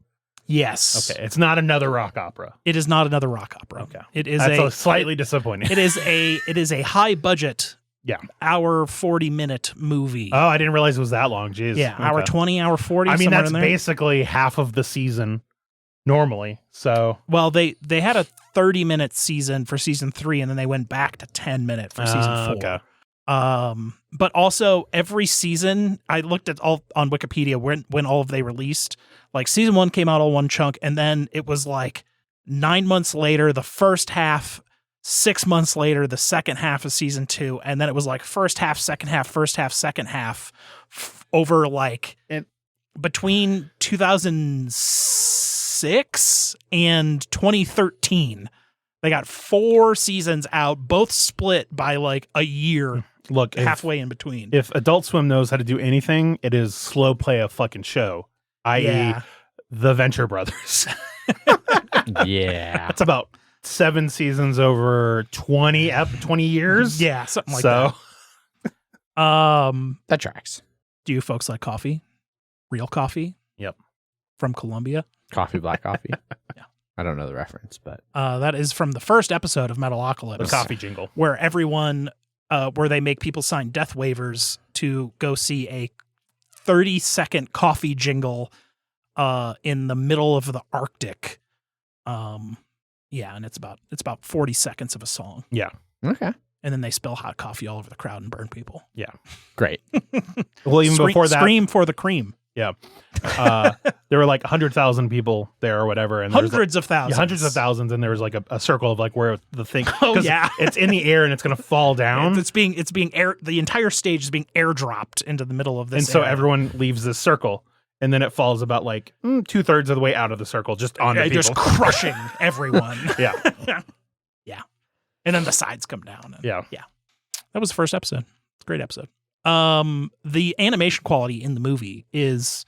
Yes. Okay. It's not another rock opera. It is not another rock opera. Okay. It is That's slightly disappointing. It is a high budget. Yeah. Hour 40-minute movie. Oh, I didn't realize it was that long. Jeez. Yeah. Okay. Hour 20, hour 40. I mean, that's in there. basically half of the season normally. So, well, they had a 30-minute season for season 3, and then they went back to 10-minute for season 4. Okay. But also every season, I looked at all on Wikipedia when all of they released. Like season 1 came out all one chunk, and then it was like 9 months later, the first half. 6 months later, the second half of season 2, and then it was like first half, second half, second half, over like between 2006 and 2013. They got 4 seasons out, both split by like a year. Look, halfway in between. If Adult Swim knows how to do anything, it is slow play a fucking show, i.e., the Venture Brothers. Yeah, that's about 7 seasons over 20 years. Yeah, something like that. That tracks. Do you folks like coffee? Real coffee? Yep. From Colombia? Black coffee. Yeah. I don't know the reference, but that is from the first episode of Metalocalypse. The coffee jingle. Where everyone where they make people sign death waivers to go see a 30-second coffee jingle in the middle of the Arctic. Yeah, and it's about 40 seconds of a song. Yeah. Okay. And then they spill hot coffee all over the crowd and burn people. Yeah. Great. Well, even before that, scream for the cream. Yeah. There were like 100,000 people there or whatever, and hundreds of thousands. Yeah, hundreds of thousands, and there was like a circle of like where the thing. Oh yeah, it's in the air and it's gonna fall down. It's being air. The entire stage is being airdropped into the middle of this. And so area. everyone leaves this circle. And then it falls about like 2/3 of the way out of the circle, just on people. Just crushing everyone. Yeah. Yeah. And then the sides come down. Yeah. Yeah. That was the first episode. It's a great episode. The animation quality in the movie is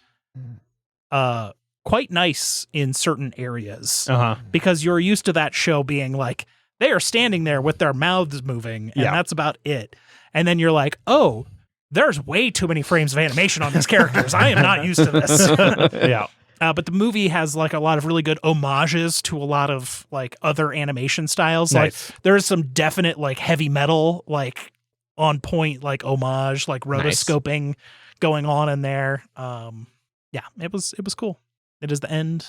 quite nice in certain areas Uh-huh. because you're used to that show being like, they are standing there with their mouths moving, and Yeah. that's about it. And then you're like, oh, there's way too many frames of animation on these characters. I am not used to this. Yeah. But the movie has like a lot of really good homages to a lot of like other animation styles. Nice. Like there's some definite like heavy metal, like on point, like homage, like rotoscoping going on in there. Yeah, it was cool. It is the end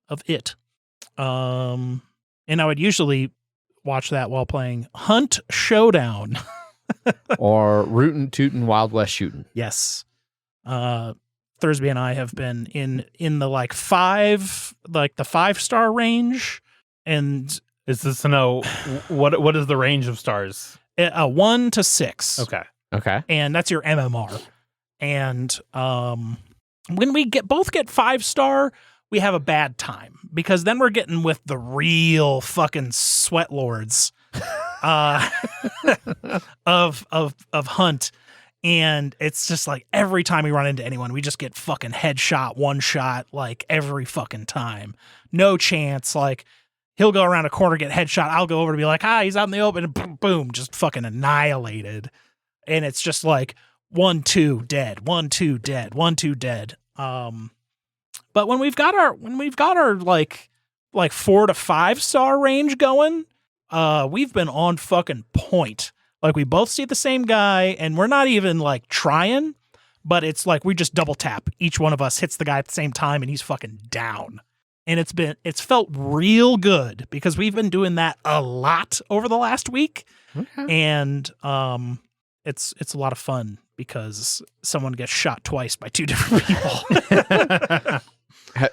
of it. And I would usually watch that while playing Hunt Showdown. Or Rootin' Tootin' Wild West Shootin'. Yes. Thursby and I have been in the like 5-star range, and Is this to know what is the range of stars? 1 to 6. Okay. Okay. And that's your MMR. And when we both get 5-star, we have a bad time because then we're getting with the real fucking sweat lords of Hunt. And it's just like every time we run into anyone, we just get fucking headshot, one shot, like every fucking time. No chance. Like he'll go around a corner, get headshot. I'll go over to be like, he's out in the open, and boom, boom, just fucking annihilated. And it's just like 1, 2 dead, 1, 2 dead, 1, 2 dead. But when we've got our like 4 to 5-star range going, we've been on fucking point. Like we both see the same guy and we're not even like trying, but it's like we just double tap. Each one of us hits the guy at the same time and he's fucking down. And it's felt real good because we've been doing that a lot over the last week. Okay. And it's a lot of fun because someone gets shot twice by 2 different people.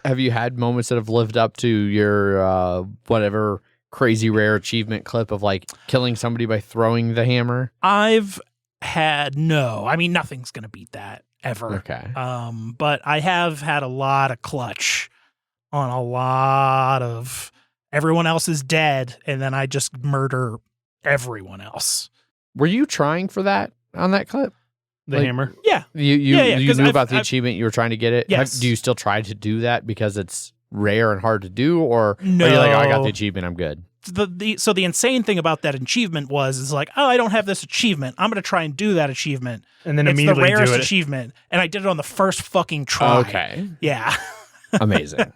Have you had moments that have lived up to your whatever crazy rare achievement clip of like killing somebody by throwing the hammer? I've had nothing's gonna beat that ever. Okay. But I have had a lot of clutch on a lot of everyone else is dead, and then I just murder everyone else. Were you trying for that on that clip? The Like- hammer. Yeah. You 'cause knew I've- about the achievement. You were trying to get it. Yes. Do you still try to do that because it's rare and hard to do, or No. are you like, I got the achievement, I'm good? So the insane thing about that achievement is like, I don't have this achievement. I'm gonna try and do that achievement. And then It's the immediately rarest do it. achievement, and I did it on the first fucking try. Okay. Yeah. Amazing.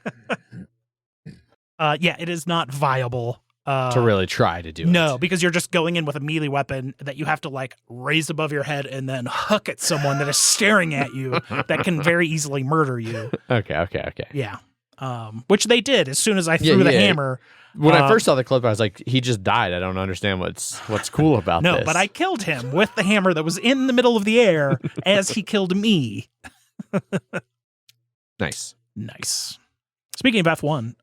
Yeah, it is not viable. To really try to do it. No, because you're just going in with a melee weapon that you have to like raise above your head and then huck at someone that is staring at you that can very easily murder you. Okay. Yeah. Which they did as soon as I threw the hammer. When I first saw the clip, I was like, he just died. I don't understand what's cool about No, this. but I killed him with the hammer that was in the middle of the air as he killed me. Nice. Nice. Speaking of F1,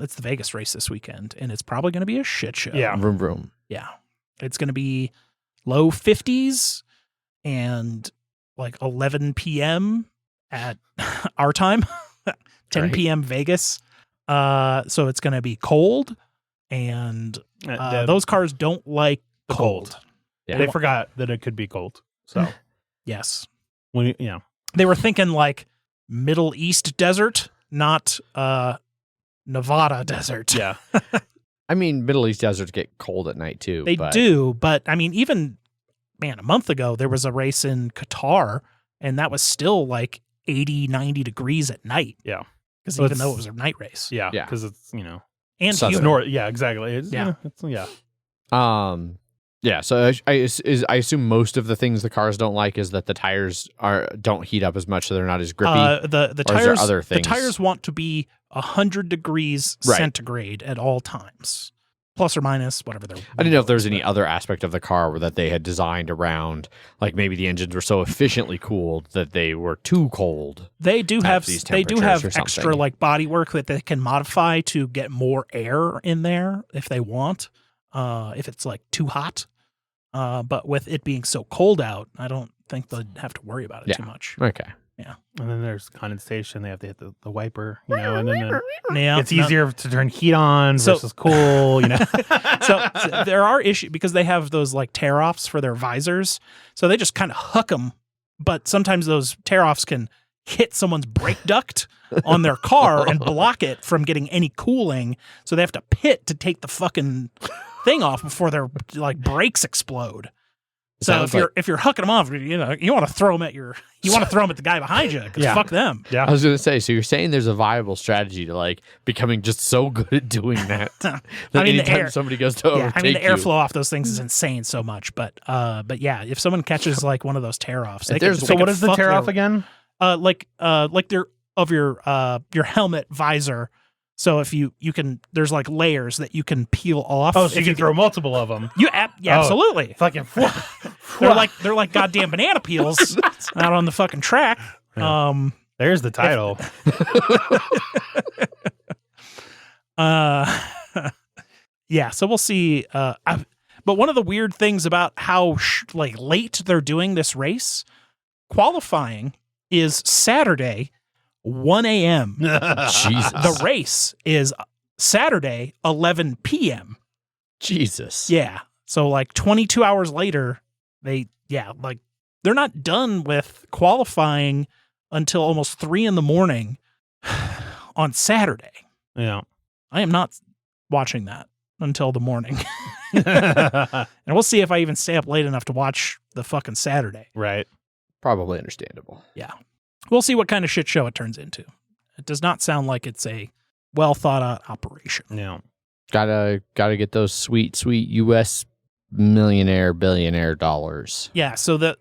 it's the Vegas race this weekend, and it's probably going to be a shit show. Yeah. Vroom vroom. Yeah. It's going to be low 50s and like 11 p.m. at our time, 10 Right. p.m. Vegas. So it's going to be cold, and those cars don't like cold. Yeah. They forgot that it could be cold. So Yes. they were thinking like Middle East desert, not Nevada desert. Yeah. I mean, Middle East deserts get cold at night too. They but do, but I mean, even a month ago, there was a race in Qatar, and that was still like 80, 90 degrees at night. Yeah. Because Well, even it's- though it was a night race. Yeah. Yeah. Because it's And Southern. humid. north. Yeah. Exactly. It's, Yeah. Yeah, so I assume most of the things the cars don't like is that the tires don't heat up as much, so they're not as grippy. The Or is there tires, other the things? tires want to be 100 degrees Right. centigrade at all times, plus or minus whatever they're. I didn't know if there was any other aspect of the car that they had designed around, like maybe the engines were so efficiently cooled that they were too cold. They do at have these temperatures temperatures or extra something. like body work that they can modify to get more air in there if they want. If it's like too hot. But with it being so cold out, I don't think they'd have to worry about it Yeah. too much. Okay. And then there's condensation. They have to hit the wiper, and then Yeah, it's easier to turn heat on So- versus cool, So there are issues because they have those like tear offs for their visors. So they just kind of hook them, but sometimes those tear offs can hit someone's brake duct on their car and block it from getting any cooling. So they have to pit to take the fucking thing off before their like brakes explode. So if you're hucking them off, you want to throw them at the guy behind you because fuck them. Yeah. I was going to say, so you're saying there's a viable strategy to like becoming just so good at doing that. That anytime somebody goes to overtake the airflow off those things is insane so much. But yeah, if someone catches like one of those tear offs, so what is the tear off again? Like they're of your helmet visor. So if you can, there's like layers that you can peel off. Oh, so you can throw multiple of them. Absolutely. Fucking. they're like goddamn banana peels out on the fucking track. Yeah. There's the title. Yeah. So we'll see. But one of the weird things about how late they're doing this race, qualifying is Saturday, 1 a.m. Jesus. The race is Saturday, 11 p.m. Jesus. Yeah. So like 22 hours later, they're not done with qualifying until almost 3 a.m. on Saturday. Yeah. I am not watching that until the morning. And we'll see if I even stay up late enough to watch the fucking Saturday. Right. Probably understandable. Yeah. We'll see what kind of shit show it turns into. It does not sound like it's a well thought out operation. Yeah. Gotta get those sweet US billionaire dollars. Yeah. So the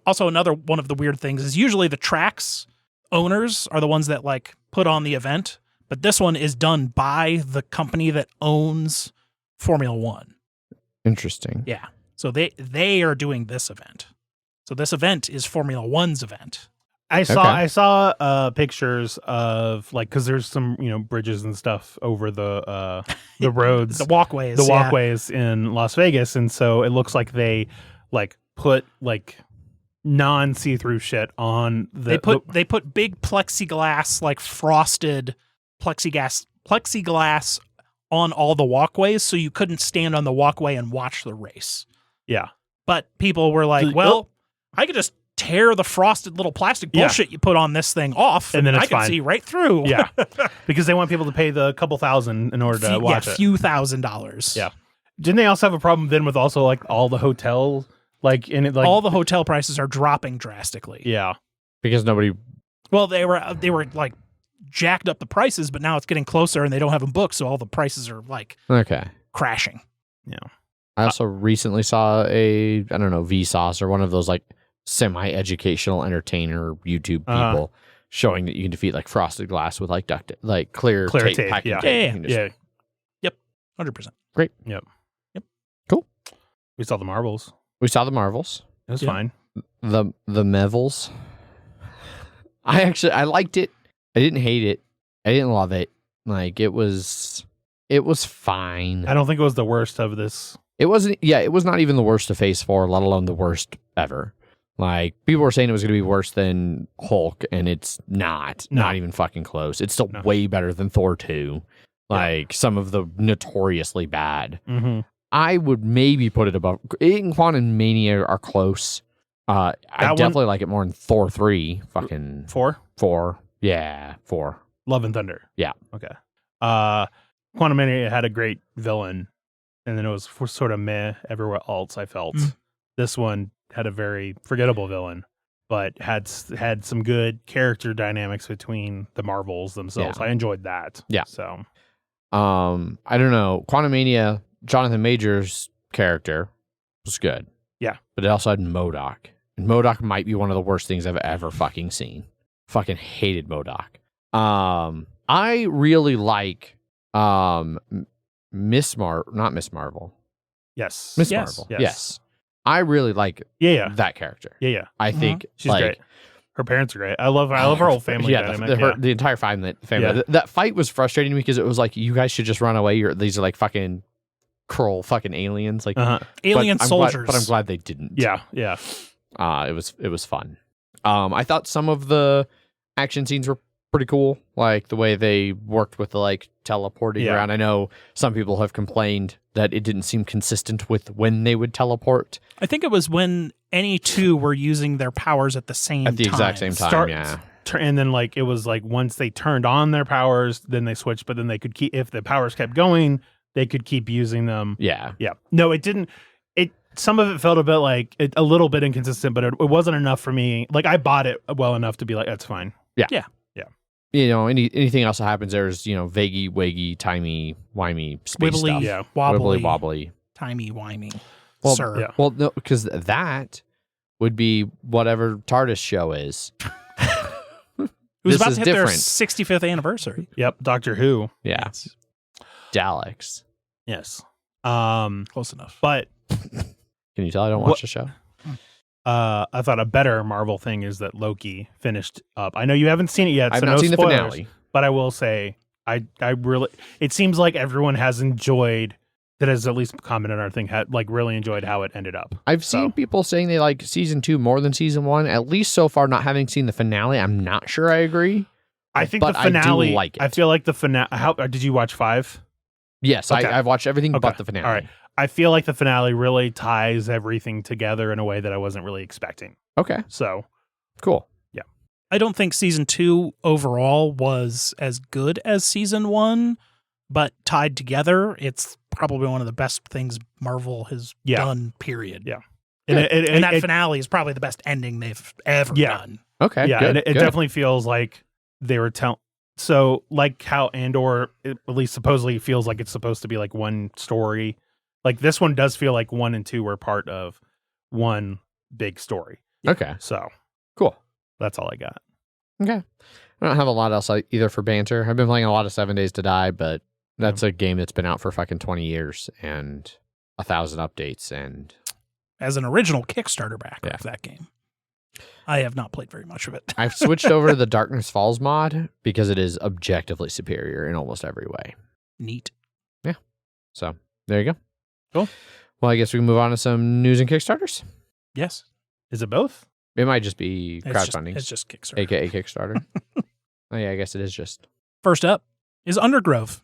also another one of the weird things is usually the tracks owners are the ones that like put on the event, but this one is done by the company that owns Formula One. Interesting. Yeah. So they are doing this event. So this event is Formula One's event. I saw pictures of like, because there's some bridges and stuff over the roads, the walkways in Las Vegas, and so it looks like they like put like non see-through shit on they put big plexiglass, like frosted plexiglass on all the walkways, so you couldn't stand on the walkway and watch the race. Yeah, but people were like, I could just tear the frosted little plastic bullshit you put on this thing off, and then I can see right through. Yeah, because they want people to pay the couple $1,000 in order to watch it. A few $1,000s. Yeah. Didn't they also have a problem then with also like all the hotel, like in it, like all the hotel prices are dropping drastically? Yeah, because nobody. Well, they were like jacked up the prices, but now it's getting closer and they don't have them booked, so all the prices are like crashing. Yeah. I also recently saw Vsauce or one of those like semi-educational entertainer YouTube people showing that you can defeat like frosted glass with like clear tape packing. Yeah. Yep. 100%. Great. Yep. Cool. We saw the Marvels. We saw the Marvels. It was fine. The Mevels. I liked it. I didn't hate it. I didn't love it. Like it was fine. I don't think it was the worst of this. It wasn't. Yeah, it was not even the worst of Phase 4, let alone the worst ever. Like people were saying it was going to be worse than Hulk, and it's not. No. Not even fucking close. It's still way better than Thor 2. Like some of the notoriously bad. Mm-hmm. I would maybe put it above. It and Quantum Mania are close. I definitely like it more than Thor 3. Fucking 4. Yeah, 4. Love and Thunder. Yeah. Okay. Quantum Mania had a great villain, and then it was sort of meh everywhere else. I felt this one had a very forgettable villain, but had some good character dynamics between the Marvels themselves. Yeah. I enjoyed that. Yeah. So, I don't know. Quantum Mania, Jonathan Majors' character was good. Yeah. But it also had MODOK. And MODOK might be one of the worst things I've ever fucking seen. Fucking hated MODOK. I really like not Miss Marvel. yes. Miss Yes. Marvel. Yes. Yes. I really like that character. Yeah. I think She's great. Her parents are great. I love her whole family dynamic. The entire family. Yeah. That fight was frustrating to me because it was like, you guys should just run away. These are like fucking Krull fucking aliens. Like alien soldiers. But I'm glad they didn't. Yeah. It was fun. I thought some of the action scenes were pretty cool, like the way they worked with the like teleporting around. I know some people have complained that it didn't seem consistent with when they would teleport. I think it was when any two were using their powers at the same time. At the exact same time, yeah. and then like it was like once they turned on their powers, then they switched. But then they could keep, if the powers kept going, they could keep using them. Yeah. Yeah. No, it didn't. Some of it felt a bit like a little bit inconsistent, but it wasn't enough for me. Like I bought it well enough to be like, that's fine. You know, anything else that happens, there's, you know, vaguey, waggy, timey, wimey, space Wibbly, stuff. Yeah. wobbly, Wobbly. timey wimey. Well, Sir. yeah. Well, no, because that would be whatever TARDIS show is. Who's This about is to hit their different. 65th anniversary. Yep. Doctor Who. Yeah. Daleks. Yes. Close enough. But Can you tell I don't watch the show? I thought a better Marvel thing is that Loki finished up. I know you haven't seen it yet, I've so not no seen spoilers, the finale. but I will say I really, it seems like everyone has enjoyed, that has at least commented on our thing, had like really enjoyed how it ended up. I've seen people saying they like season 2 more than season 1. At least so far, not having seen the finale, I'm not sure I agree. I think But the finale, I do like it. I feel like the finale, how did you watch 5? Yes, Okay. I've watched everything Okay. but the finale. All right. I feel like the finale really ties everything together in a way that I wasn't really expecting. Okay, So, cool. I don't think season 2 overall was as good as season 1, but tied together, it's probably one of the best things Marvel has Yeah. done, period. Yeah. Good. And that finale is probably the best ending they've ever Yeah. done. Okay, yeah, good, and it good. definitely feels like they were telling. So, like how Andor, at least supposedly feels like it's supposed to be like one story. Like this one does feel like 1 and 2 were part of one big story. Okay, So cool. that's all I got. Okay. I don't have a lot else either for banter. I've been playing a lot of 7 Days to Die, but that's a game that's been out for fucking 20 years and 1,000 updates. And As an original Kickstarter backer Yeah. of that game, I have not played very much of it. I've switched over to the Darkness Falls mod because it is objectively superior in almost every way. Neat. So there you go. Cool. Well, I guess we can move on to some news and Kickstarters. Yes. Is it both? It might just be crowdfunding, It's just Kickstarter. aka Kickstarter. Oh yeah, I guess it is just. First up is Undergrove.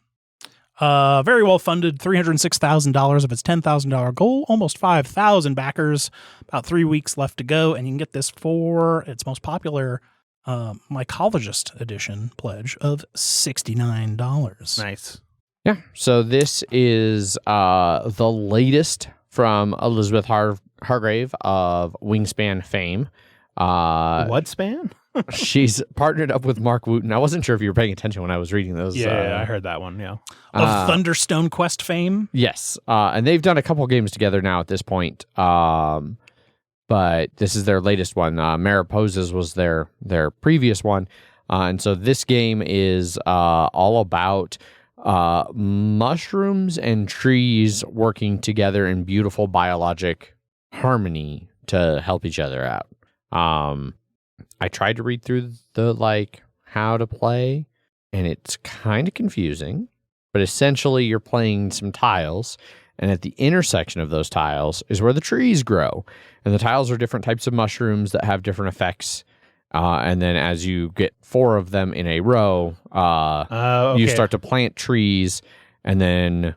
Very well funded, $306,000 of its $10,000 goal, almost 5,000 backers, about 3 weeks left to go, and you can get this for its most popular Mycologist edition pledge of $69. Nice. Yeah. So this is the latest from Elizabeth Hargrave of Wingspan fame. What span? She's partnered up with Mark Wooten. I wasn't sure if you were paying attention when I was reading those. Yeah, I heard that one. Yeah. Of Thunderstone Quest fame. Yes. And they've done a couple games together now at this point. But this is their latest one. Mariposas was their previous one. And so this game is all about mushrooms and trees working together in beautiful biologic harmony to help each other out. I tried to read through the how to play, and it's kind of confusing, but essentially you're playing some tiles, and at the intersection of those tiles is where the trees grow, and the tiles are different types of mushrooms that have different effects. And then as you get 4 of them in a row, Okay. you start to plant trees, and then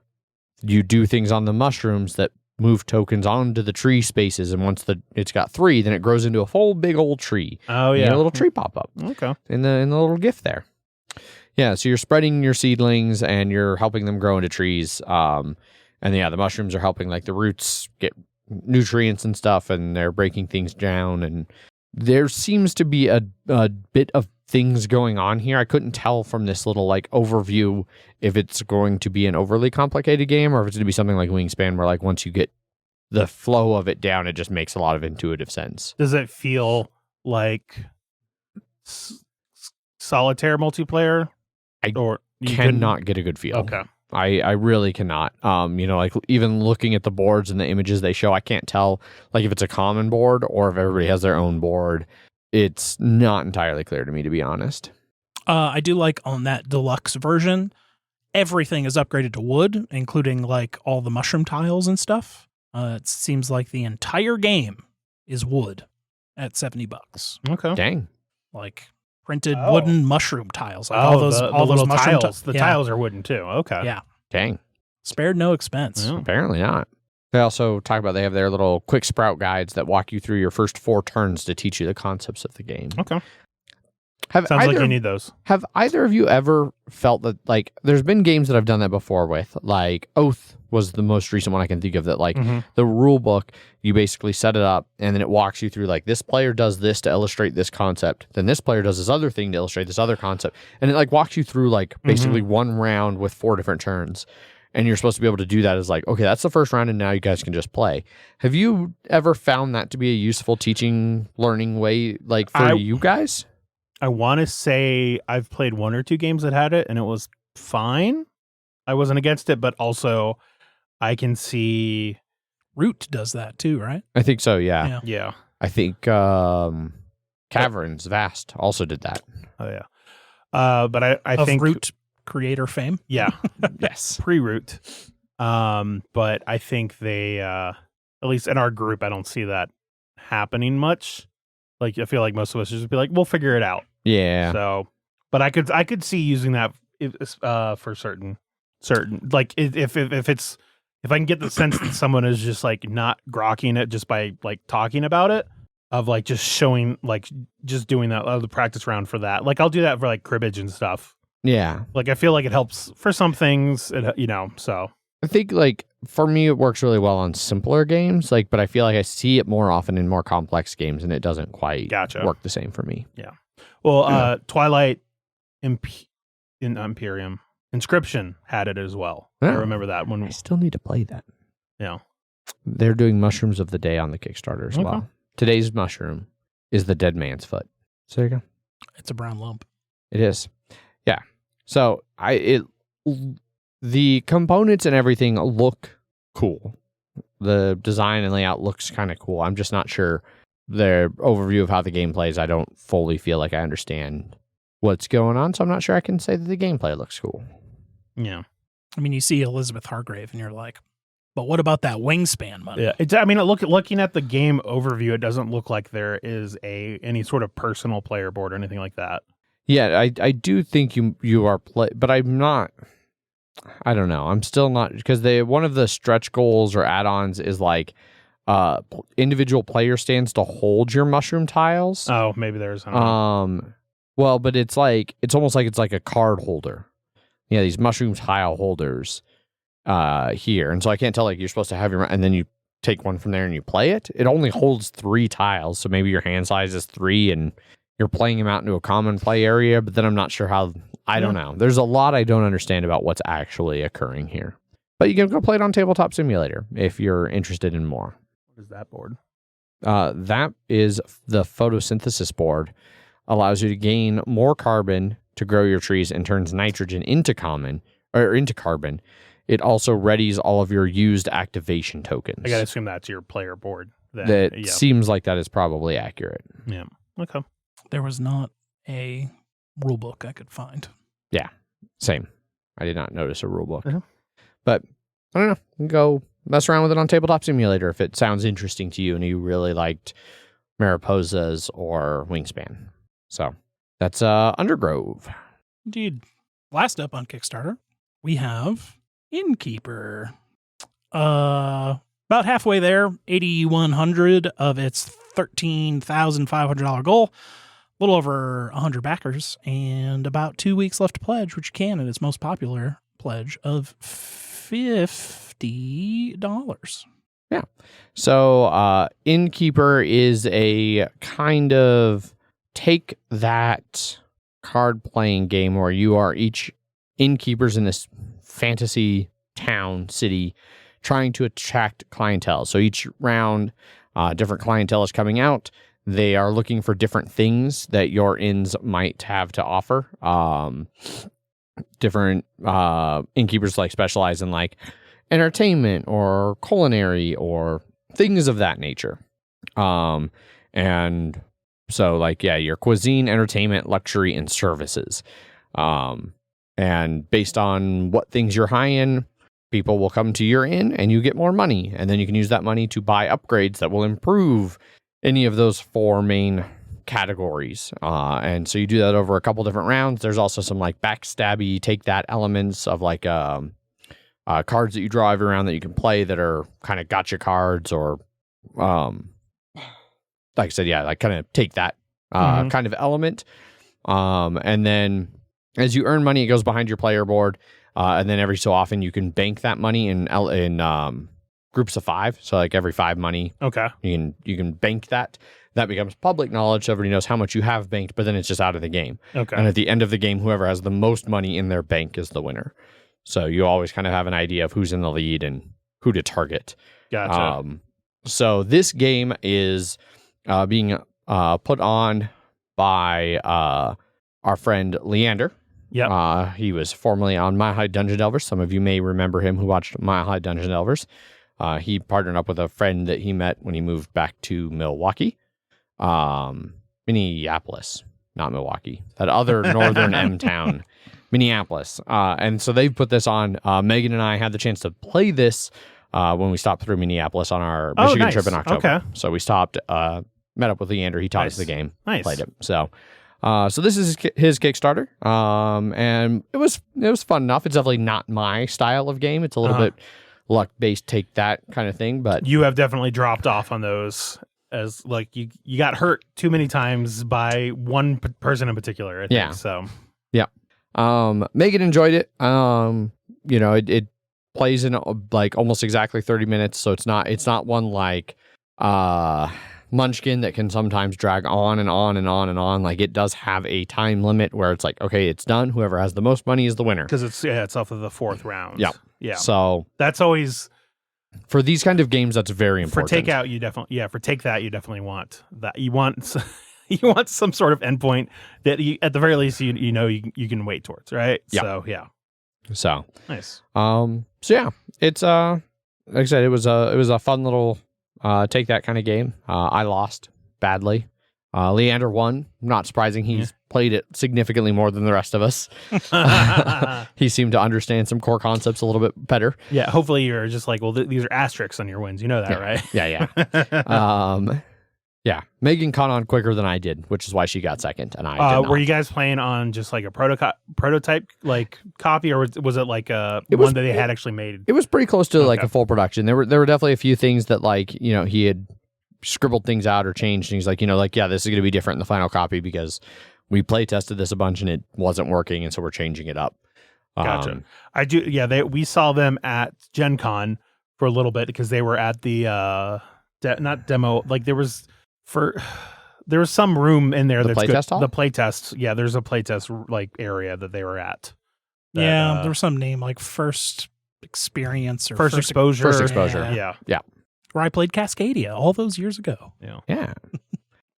you do things on the mushrooms that move tokens onto the tree spaces. And once it's got 3, then it grows into a full big old tree. Oh You get yeah. a little tree pop up Okay. in the little gift there. Yeah, so you're spreading your seedlings and you're helping them grow into trees. And yeah, the mushrooms are helping the roots get nutrients and stuff, and they're breaking things down. And there seems to be a bit of things going on here. I couldn't tell from this little overview if it's going to be an overly complicated game or if it's going to be something like Wingspan where once you get the flow of it down, it just makes a lot of intuitive sense. Does it feel like solitaire multiplayer? I or you couldn't- Cannot get a good feel. Okay. I really cannot. Even looking at the boards and the images they show, I can't tell if it's a common board or if everybody has their own board. It's not entirely clear to me, to be honest. I do like on that deluxe version, everything is upgraded to wood, including all the mushroom tiles and stuff. It seems like the entire game is wood at $70. Okay. Dang. Printed Oh. wooden mushroom tiles. Oh, all those little mushroom tiles. The yeah. tiles are wooden too. Okay. Yeah. Dang. Spared no expense. Yeah. Apparently not. They also talk about they have their little quick sprout guides that walk you through your first 4 turns to teach you the concepts of the game. Okay. Have Sounds like either, you need those. have either of you ever felt that, like, there's been games that I've done that before with, like Oath was the most recent one I can think of, that like the rule book, you basically set it up and then it walks you through like this player does this to illustrate this concept, then this player does this other thing to illustrate this other concept, and it like walks you through like basically one round with 4 different turns, and you're supposed to be able to do that as like, okay, that's the first round and now you guys can just play. Have you ever found that to be a useful teaching, learning way, like for you guys? I want to say I've played 1 or 2 games that had it and it was fine. I wasn't against it, but also I can see. Root does that too, right? I think so, yeah. Yeah. I think Caverns Vast also did that. Oh yeah. But I Of think Root creator fame. Yeah. Yes. Pre-root. But I think they at least in our group, I don't see that happening much. Like I feel like most of us just be like, we'll figure it out. Yeah. So, but I could see using that for certain like if I can get the sense that someone is just like not grokking it just by like talking about it, of like just showing like just doing that the practice round for that. Like I'll do that for like cribbage and stuff. Yeah. Like I feel like it helps for some things, so. I think like for me it works really well on simpler games, like, but I feel like I see it more often in more complex games and it doesn't quite work the same for me. Yeah. Well, Twilight Imperium Inscription had it as well. Yeah. I remember that one. I still need to play that. Yeah. They're doing Mushrooms of the Day on the Kickstarter as well. Today's mushroom is the dead man's foot. So there you go. It's a brown lump. It is. Yeah. So the components and everything look cool. The design and layout looks kind of cool. I'm just not sure the overview of how the game plays. I don't fully feel like I understand what's going on, so I'm not sure I can say that the gameplay looks cool. Yeah. I mean, you see Elizabeth Hargrave and you're like, but what about that wingspan money? Yeah. I mean, looking at the game overview, it doesn't look like there is any sort of personal player board or anything like that. Yeah, I do think you are but I'm not. I don't know. I'm still not, because one of the stretch goals or add-ons is like individual player stands to hold your mushroom tiles. Oh, maybe there's well, but it's almost like it's like a card holder. Yeah, these mushroom tile holders here. And so I can't tell, like, you're supposed to have and then you take one from there and you play it. It only holds 3 tiles, so maybe your hand size is 3 and you're playing them out into a common play area, but then I'm not sure how. I don't know. There's a lot I don't understand about what's actually occurring here. But you can go play it on Tabletop Simulator if you're interested in more. What is that board? That is the photosynthesis board. Allows you to gain more carbon to grow your trees and turns nitrogen into carbon. It also readies all of your used activation tokens. I gotta assume that's your player board. That seems like that is probably accurate. Yeah. Okay. There was not a rule book I could find. Yeah, same. I did not notice a rule book. But I don't know. You can go mess around with it on Tabletop Simulator if it sounds interesting to you and you really liked Mariposas or Wingspan. So that's Undergrove. Indeed. Last up on Kickstarter, we have Innkeeper. About halfway there, 8,100 of its $13,500 goal. A little over 100 backers and about 2 weeks left to pledge, which you can at its most popular pledge of $50. Yeah. So Innkeeper is a kind of take that card playing game where you are each innkeepers in this fantasy town, city, trying to attract clientele. So each round, different clientele is coming out. They are looking for different things that your inns might have to offer. Different innkeepers like specialize in like entertainment or culinary or things of that nature. And so like, yeah, your cuisine, entertainment, luxury, and services. And based on what things you're high in, people will come to your inn and you get more money. And then you can use that money to buy upgrades that will improve any of those 4 main categories. And so you do that over a couple different rounds. There's also some like backstabby, take that elements of like cards that you draw every round that you can play that are kind of gotcha cards or like I said, yeah, like kind of take that kind of element. And then as you earn money, it goes behind your player board. And then every so often you can bank that money in groups of 5. So like every 5 money, Okay. you can bank that. That becomes public knowledge. So everybody knows how much you have banked, but then it's just out of the game. Okay. And at the end of the game, whoever has the most money in their bank is the winner. So you always kind of have an idea of who's in the lead and who to target. Gotcha. So this game is being put on by our friend Leander. Yep. He was formerly on Mile High Dungeon Delvers. Some of you may remember him who watched Mile High Dungeon Delvers. He partnered up with a friend that he met when he moved back to Milwaukee. Minneapolis, not Milwaukee. That other northern M town, Minneapolis. And so they've put this on. Megan and I had the chance to play this when we stopped through Minneapolis on our Michigan trip in October. Okay. So we stopped, met up with Leander. He taught us the game, played it. So this is his Kickstarter, and it was fun enough. It's definitely not my style of game. It's a little bit luck-based, take that kind of thing. But you have definitely dropped off on those, as like you got hurt too many times by one person in particular. I think. Yeah. So Megan enjoyed it. It plays in like almost exactly 30 minutes, so it's not one like Munchkin that can sometimes drag on and on and on and on. Like it does have a time limit where it's like, okay, it's done. Whoever has the most money is the winner. because it's off of the 4th round. Yeah. Yeah. So That's always for these kind of games, that's very important. for takeout. You definitely want that. You want you want some sort of endpoint that you, at the very least, you know you can wait towards, right? Yeah. So yeah. So Nice. so yeah, it's like I said, it was a fun little take that kind of game. I lost badly. Leander won. Not surprising. He's played it significantly more than the rest of us. He seemed to understand some core concepts a little bit better. Yeah. Hopefully you're just like, well, these are asterisks on your wins. You know that, right? Yeah. Yeah. Megan caught on quicker than I did, which is why she got second, and I did not. Were you guys playing on just like a prototype like copy, or was it like one that they had actually made? It was pretty close to like a full production. There were definitely a few things that like, he had scribbled things out or changed things like, yeah, this is going to be different in the final copy because we play tested this a bunch and it wasn't working. And so we're changing it up. Gotcha. I do. Yeah. We saw them at Gen Con for a little bit because they were at the, not demo, like there was some room in there The that's good. playtest hall? The playtest. Yeah. There's a playtest like area that they were at. Yeah. There was some name like First Experience or First Exposure. First Exposure. Yeah. Where I played Cascadia all those years ago. Yeah.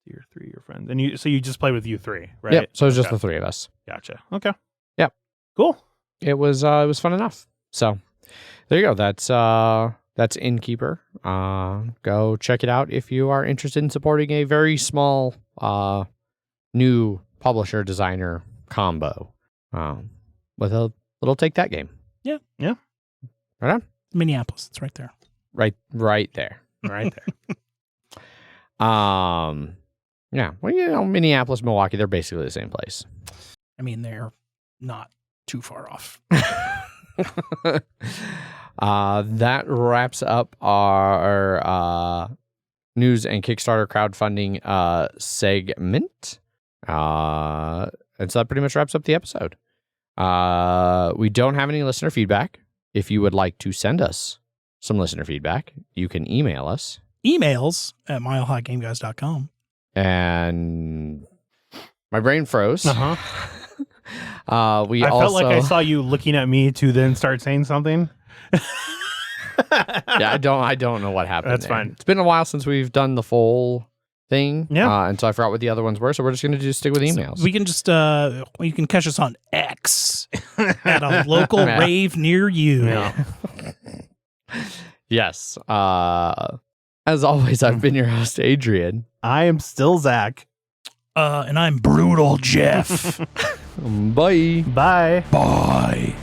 Your 3, your friends. And you just played with you 3, right? Yep. So it was just the 3 of us. Gotcha. Okay. Yep. Cool. It was fun enough. So there you go. That's Innkeeper. Go check it out if you are interested in supporting a very small new publisher designer combo with a little take that game. Yeah. Yeah. Right on. Minneapolis. It's right there. Right there. Right there. Yeah. Well, Minneapolis, Milwaukee, they're basically the same place. I mean, they're not too far off. That wraps up our news and Kickstarter crowdfunding segment. And so that pretty much wraps up the episode. We don't have any listener feedback. If you would like to send us some listener feedback, you can email us. Emails at milehighgameguys.com. And my brain froze. Uh-huh. I felt like I saw you looking at me to then start saying something. Yeah, I don't know what happened. That's fine. It's been a while since we've done the full thing. Yeah. And so I forgot what the other ones were. So we're just going to stick with emails. So we can just, you can catch us on X at a local rave near you. Yeah. Yes. As always, I've been your host, Adrian. I am still Zach. And I'm Brutal Jeff. Bye. Bye. Bye.